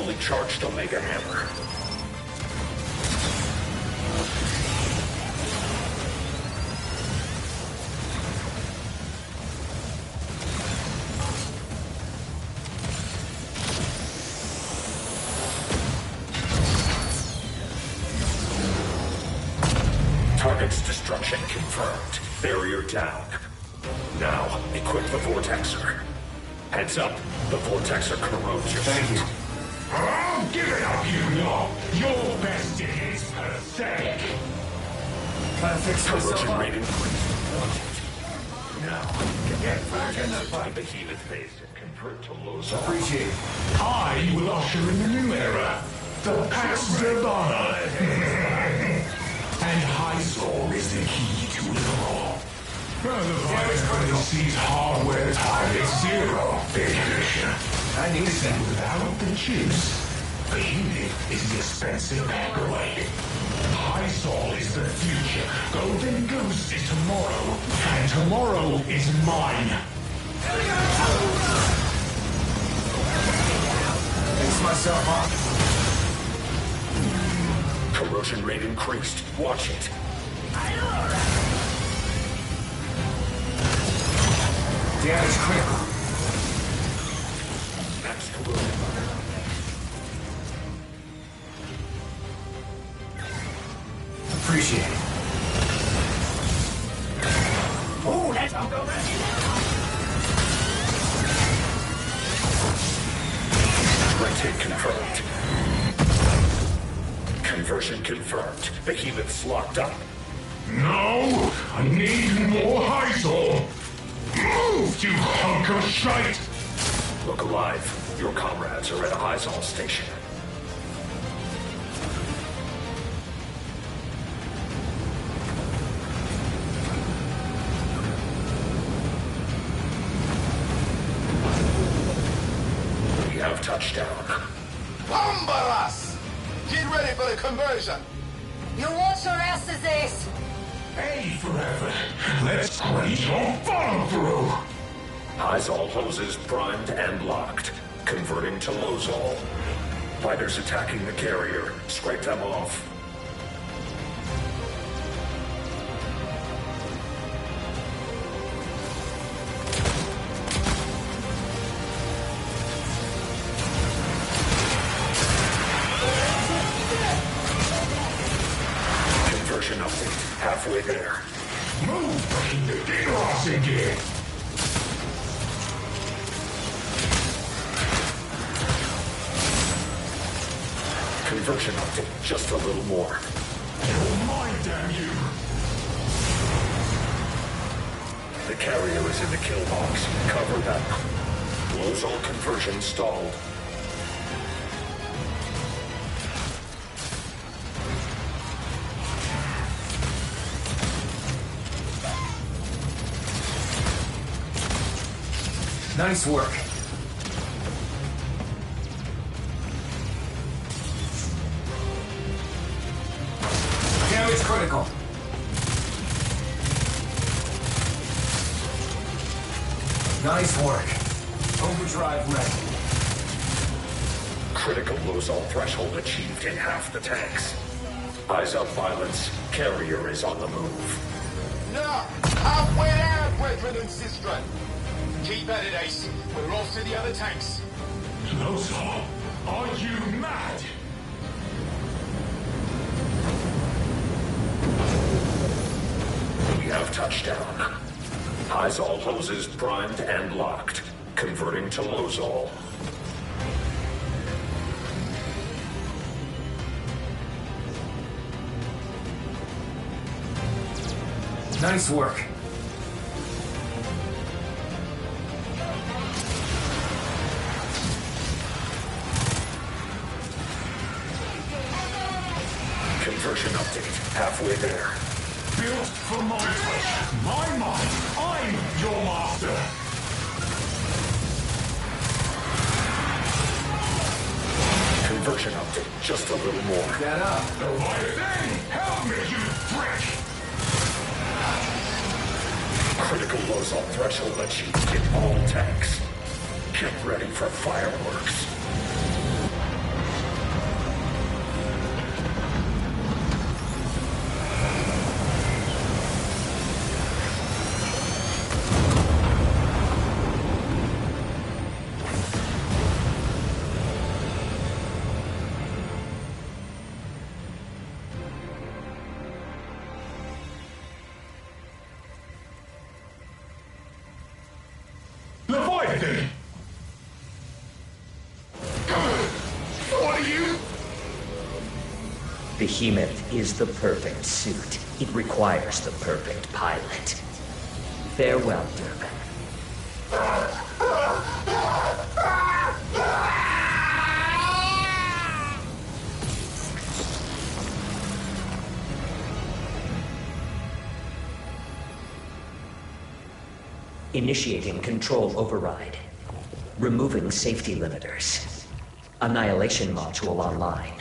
fully charged Omega Hammer. Target's destruction confirmed. Barrier down. Now, equip the Vortexer. Heads up, the Vortexer corrodes your Thank suit. you. Oh, give it up, you lot! Your besting is pathetic! Trying to fix myself Corrosion up. rate increased. Now, get Vortexer to Behemoth base and convert to Lozar. Appreciate it. I will usher in the new era. The Pax Verbana. And Hyzor is the key to it all. The virus sees hardware target 0, Big Commissioner. I need it. Without the chips, Behemoth is the expensive paperweight. Hyzor is the future. Golden Goose is tomorrow. And tomorrow is mine. Fix myself up. Corrosion rate increased. Watch it. Damage critical. Max corrosion. Appreciate it. Oh, that's how go back. Red hit confirmed. Conversion confirmed. Behemoth's locked up. No! I need more Hyzor! Move, you hunk of shite! Look alive. Your comrades are at a Hyzor station. We have touchdown. Bombaras! Get ready for the conversion! You wash your asses, Ace! Hey, forever. Let's grade your follow-through. Hyzol hoses primed and locked. Converting to Lozol. Fighters attacking the carrier. Scrape them off. Conversion update. Halfway there. Move! The Diggeros again! Conversion update. Just a little more. You're mine, damn you! The carrier is in the kill box. Cover that. Lozol conversion stalled. Nice work. Damage critical. Nice work. Overdrive ready. Critical Lozol threshold achieved in half the tanks. Eyes up, violence. Carrier is on the move. No! Halfway there, brethren and sistren! Keep at it, Ace. We're off to the other tanks. Lozol, are you mad? We have touchdown. Hyzol hoses primed and locked. Converting to Lozol. Nice work. Conversion update. Halfway there. Built for my flesh, my mind. I'm your master. Conversion update. Just a little more. Get up. Leviathan, help me, you prick! Critical Lozol threshold achieved in all tanks. Get ready for fireworks. together. What are you? Behemoth is the perfect suit. It requires the perfect pilot. Farewell, Durbin. Initiating control override. Removing safety limiters. Annihilation module online.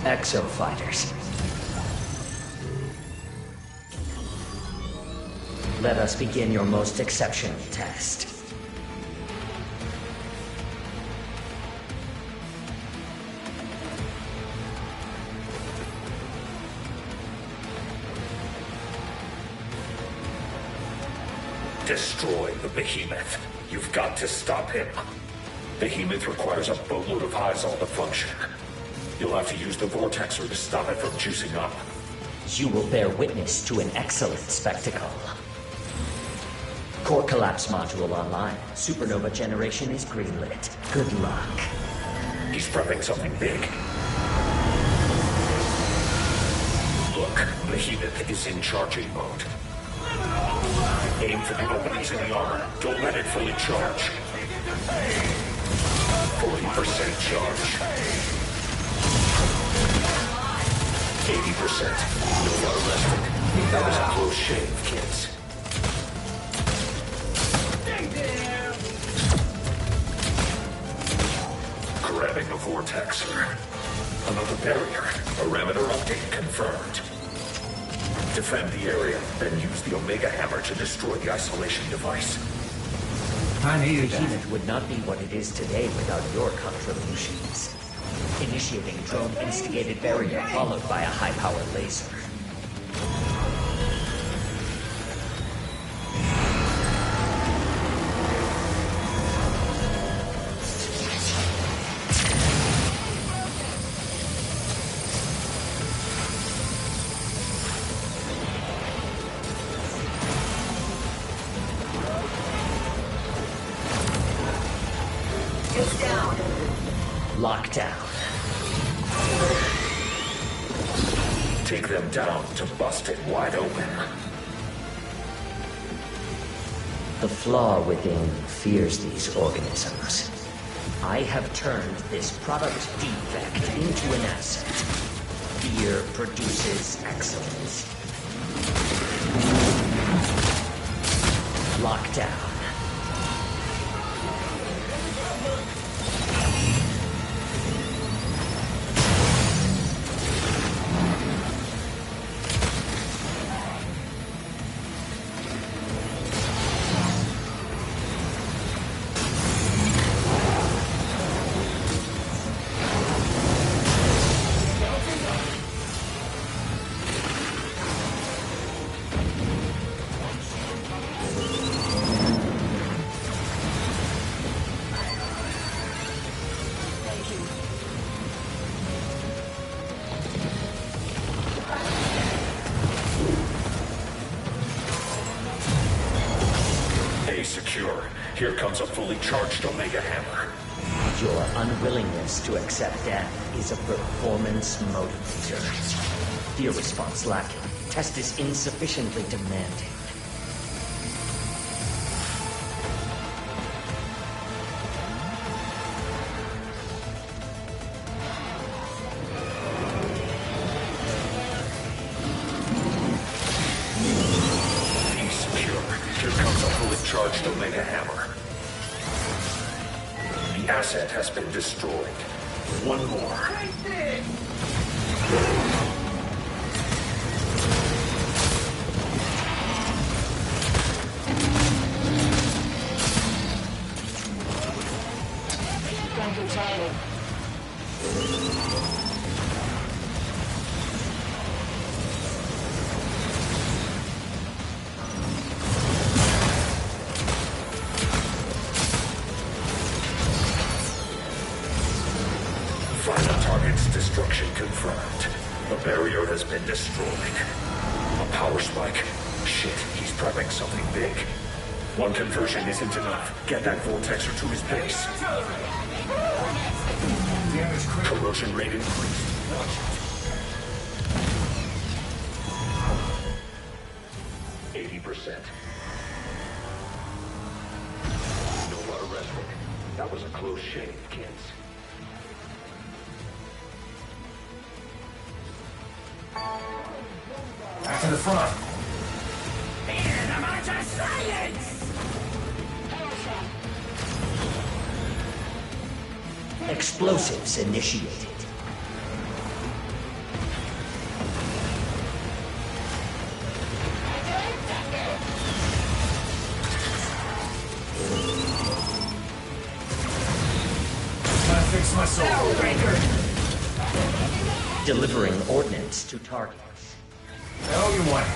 Exo fighters. Let us begin your most exceptional test. Destroy the Behemoth. You've got to stop him. Behemoth requires a boatload of Hyzal to function. You'll have to use the Vortexer to stop it from juicing up. You will bear witness to an excellent spectacle. Core collapse module online. Supernova generation is greenlit. Good luck. He's prepping something big. Look, Behemoth is in charging mode. Aim for the openings in the armor. Don't let it fully charge. 40% charge. 80%. You are arrested. That was a close shave, kids. Grabbing the Vortexer. Another barrier. Parameter update confirmed. Defend the area, then use the Omega Hammer to destroy the isolation device. I needed that. Behemoth would not be what it is today without your contributions. Initiating drone-instigated barrier followed by a high-power laser. Lockdown. Take them down to bust it wide open. The flaw within fears these organisms. I have turned this product defect into an asset. Fear produces excellence. Lockdown. Secure. Here comes a fully charged Omega Hammer. Your unwillingness to accept death is a performance motivator. Fear response lacking. Test is insufficiently demanding. Charged Omega Hammer. The asset has been destroyed. One more. Final target's destruction confirmed. The barrier has been destroyed. A power spike. Shit, he's prepping something big. One conversion isn't enough. Get that vortexer to his base. Corrosion rate increased. Watch it. 80%. No more arrested. That was a close shave, kids. Back to the front. Explosives initiated. Gotta fix my soul. Delivering ordnance to targets. Oh, you want it.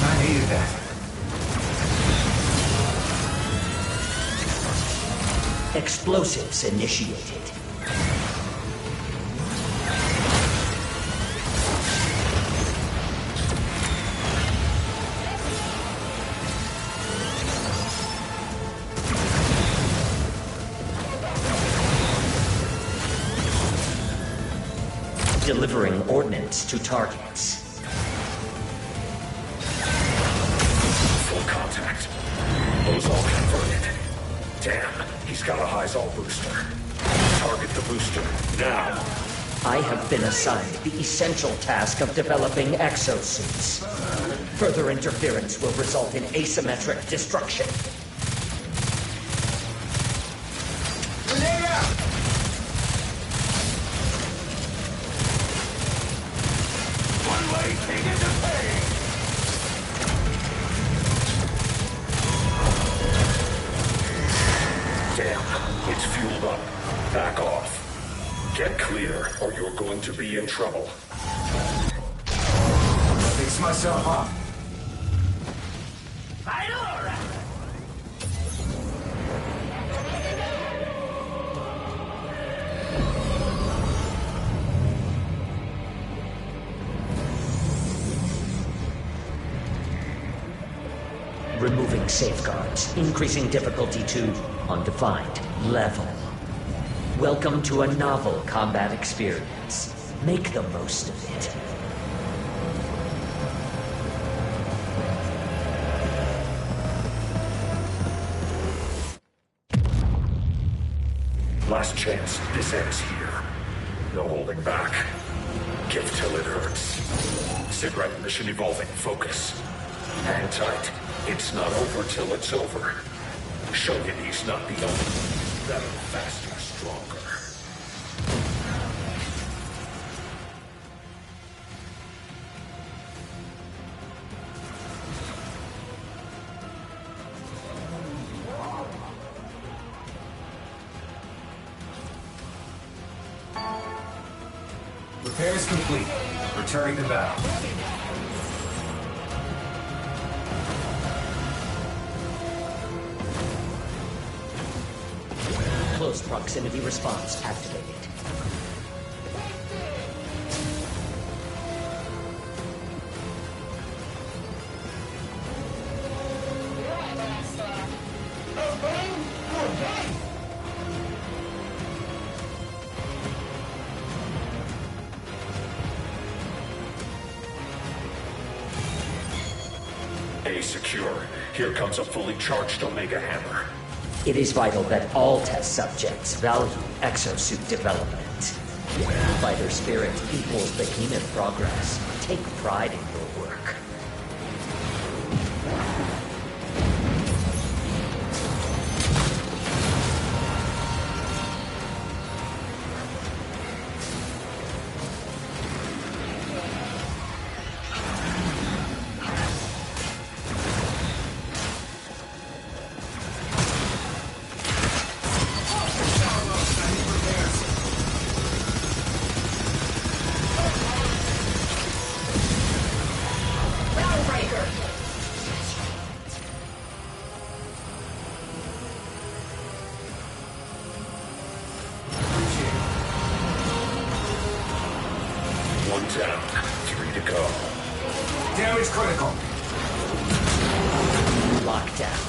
I needed that. Explosives initiated. Delivering ordnance to targets. Full contact. Those all converted. Damn, he's got a Hyzal booster. Target the booster, now. I have been assigned the essential task of developing exosuits. Further interference will result in asymmetric destruction. Grenade out! One-way ticket to pay! Damn, it's fueled up. Back off. Get clear, or you're going to be in trouble. Fix myself up. Removing safeguards, increasing difficulty to undefined level. Welcome to a novel combat experience. Make the most of it. Last chance, this ends here. No holding back. Give till it hurts. Sit right, mission evolving, focus. Hang tight. It's not over till it's over. Show you he's not the only. Better, faster, stronger. Repairs complete. Returning to battle. Close proximity response activated. A secure. Here comes a fully charged Omega Hammer. It is vital that all test subjects value exosuit development. Fighter spirit equals behemoth progress. Take pride in your work. Damage critical. Lockdown.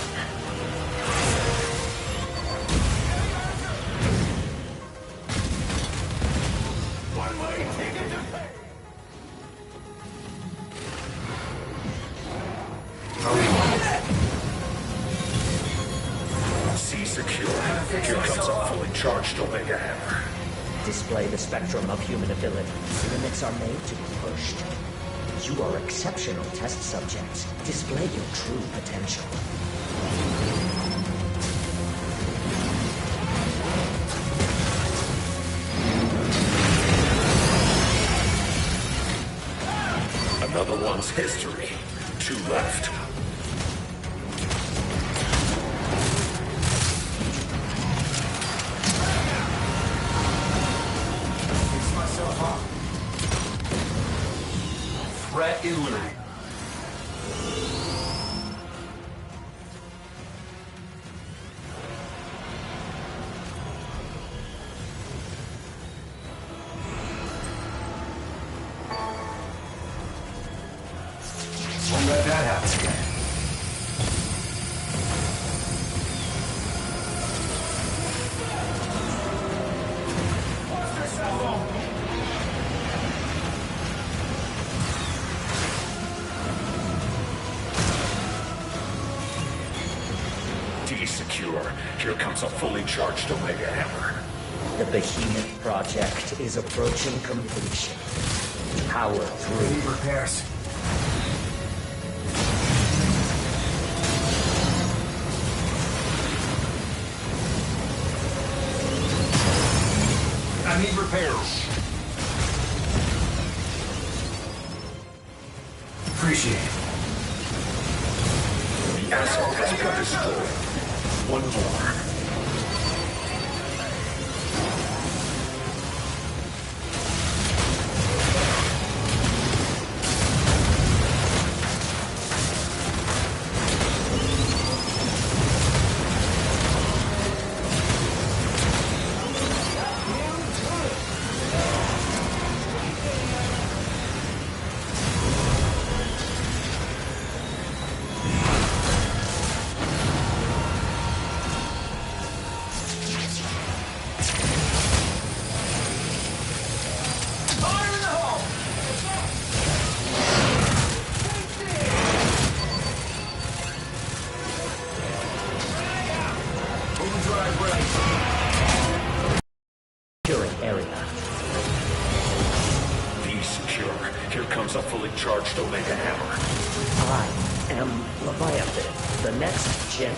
One-way ticket to pay. C secure. Here comes a fully charged Omega Hammer. Display the spectrum of human abilities. Limits are made to be pushed. You are exceptional test subjects. Display your true potential. Another one's history. 2 left. Fix myself up. Threat eluded. Won't let that happen again. D secure. Here comes a fully charged Omega Hammer. The Behemoth project is approaching completion. Power through. Need repairs. I need repairs. Appreciate it. The asset has been destroyed. One more. Securing area. V secure. Here comes a fully charged Omega Hammer. I am Leviathan, the next gen.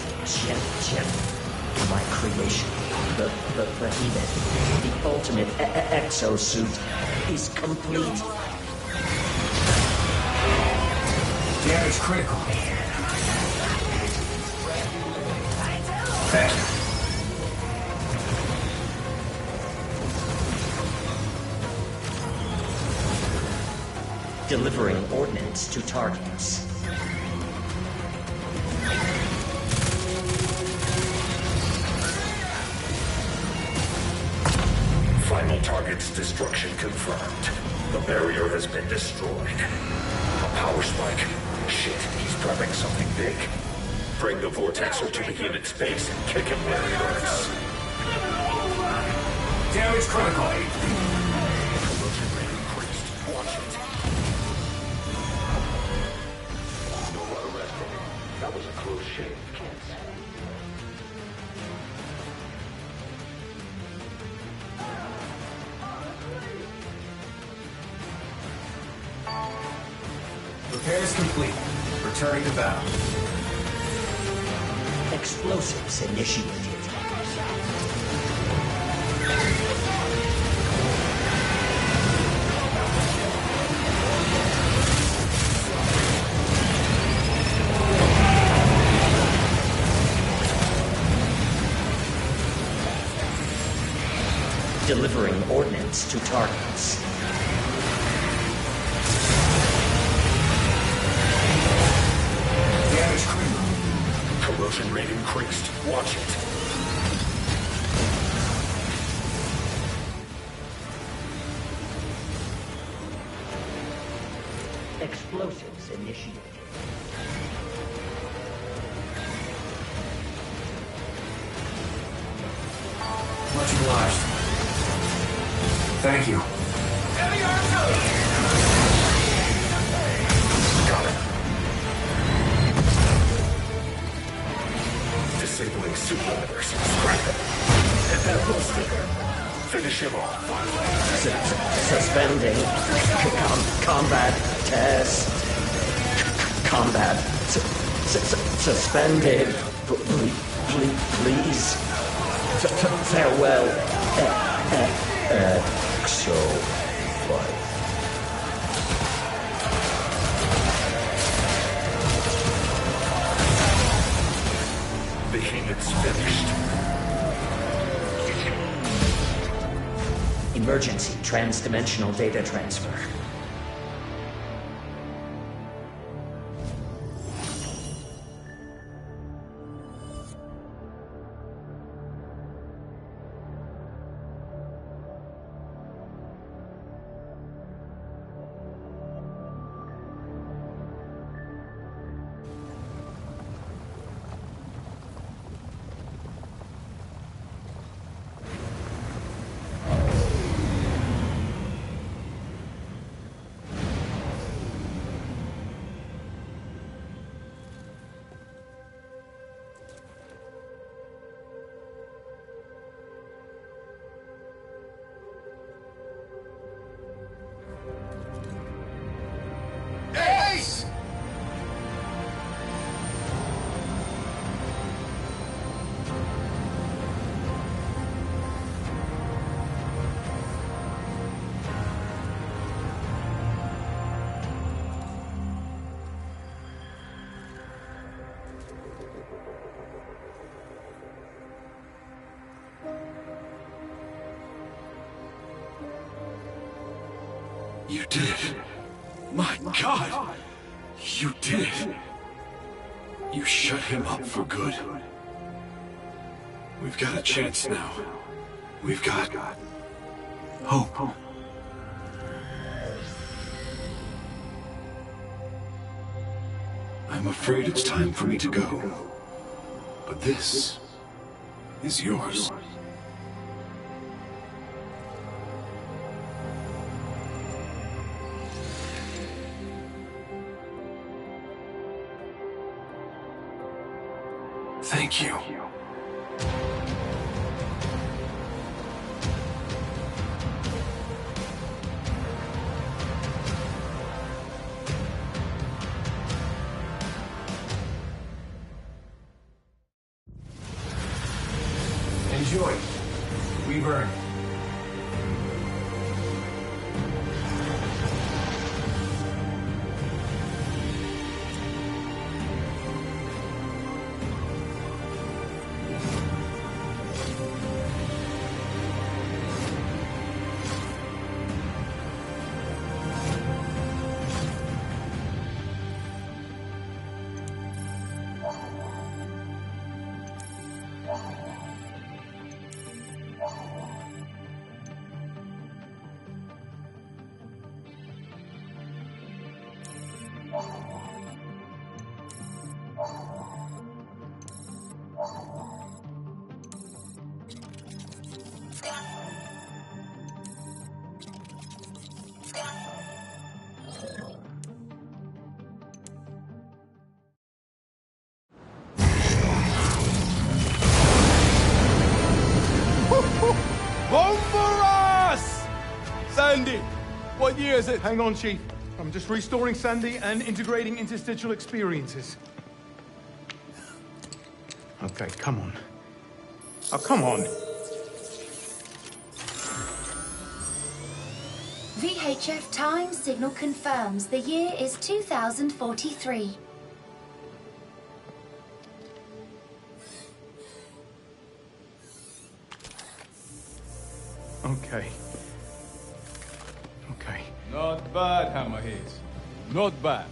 My creation, the Behemoth, the ultimate exosuit is complete. Damage critical. Thank you. Delivering ordnance to targets. Final target's destruction confirmed. The barrier has been destroyed. A power spike. Shit, he's prepping something big. Bring the Vortexer to the unit space and kick him where it hurts. Damage critical. Corrosion rate increased. Watch it. No arrest him. That was a close shave, kids. Repairs complete. Returning to battle. Explosives initiated. Delivering ordnance to targets. Damage critical. Corrosion rate increased. Watch it. Explosives initiated. Much obliged. Thank you. Heavy artillery! Got it. Disabling super limiters. Scrap it. Hit that bull sticker. Finish him off. Suspending. Combat test. Combat. Suspended. Please. Farewell. Exoprimal. Behemoth's finished. Emergency trans-dimensional data transfer. Ace! You did it. My God! You did it. You shut him up for good. We've got a chance now. We've got hope. I'm afraid it's time for me to go. But this is yours. Thank you. Enjoy. We've earned it. Bomberas! Sandy, what year is it? Hang on, Chief. I'm just restoring Sandy and integrating interstitial experiences. Okay, come on. Oh, come on. VHF time signal confirms the year is 2043. Okay. Okay. Not bad, Hammerheads. Not bad.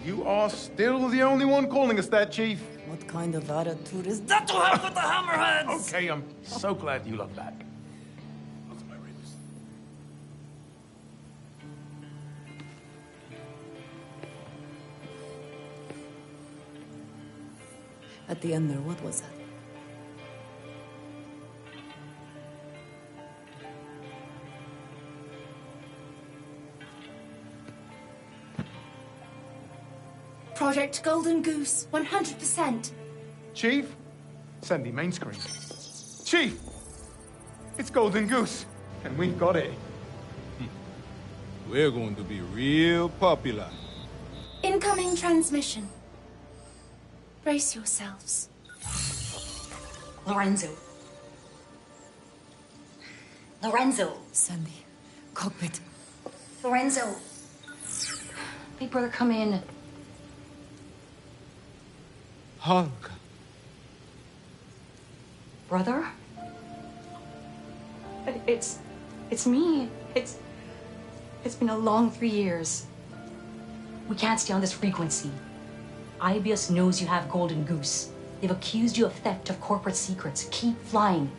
You are still the only one calling us that, Chief. What kind of attitude is that to have with the Hammerheads? Okay, I'm so glad you love that. At the end there, what was that? Project Golden Goose, 100%. Chief? Sandy, main screen. Chief! It's Golden Goose, and we've got it. We're going to be real popular. Incoming transmission. Brace yourselves. Lorenzo. Lorenzo. Sandy. Cockpit. Lorenzo. Big brother, come in. Hulk. Brother? It's me. It's been a long 3 years. We can't stay on this frequency. IBS knows you have Golden Goose. They've accused you of theft of corporate secrets. Keep flying.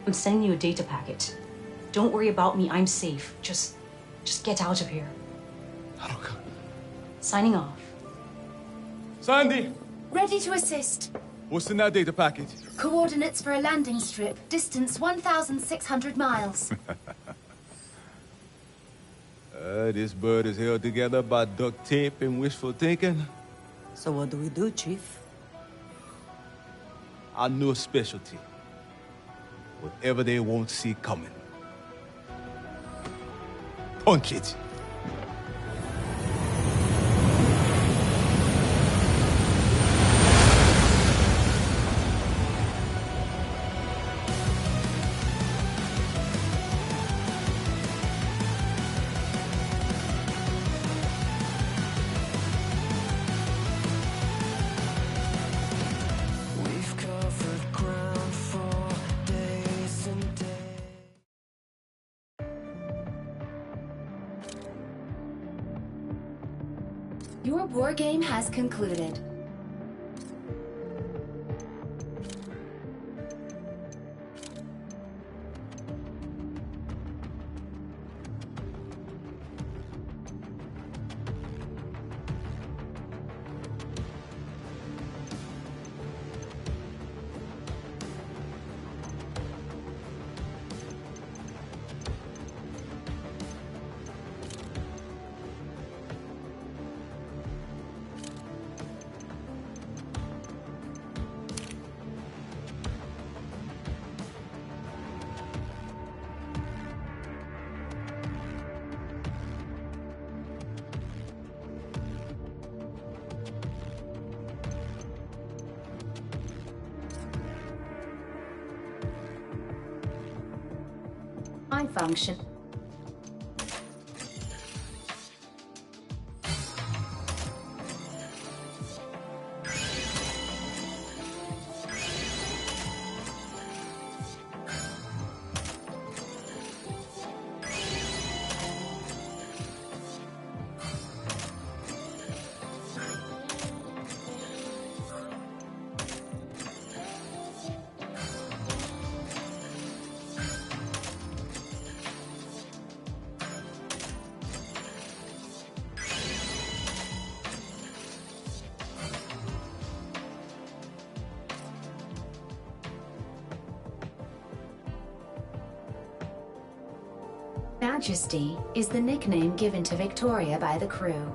I'm sending you a data packet. Don't worry about me. I'm safe. Just get out of here. Haruka. Signing off. Sandy! Ready to assist. What's in that data packet? Coordinates for a landing strip. Distance 1,600 miles. This bird is held together by duct tape and wishful thinking. So what do we do, Chief? I know a specialty. Whatever they won't see coming. Punch it. Your war game has concluded. Function. Majesty is the nickname given to Victoria by the crew.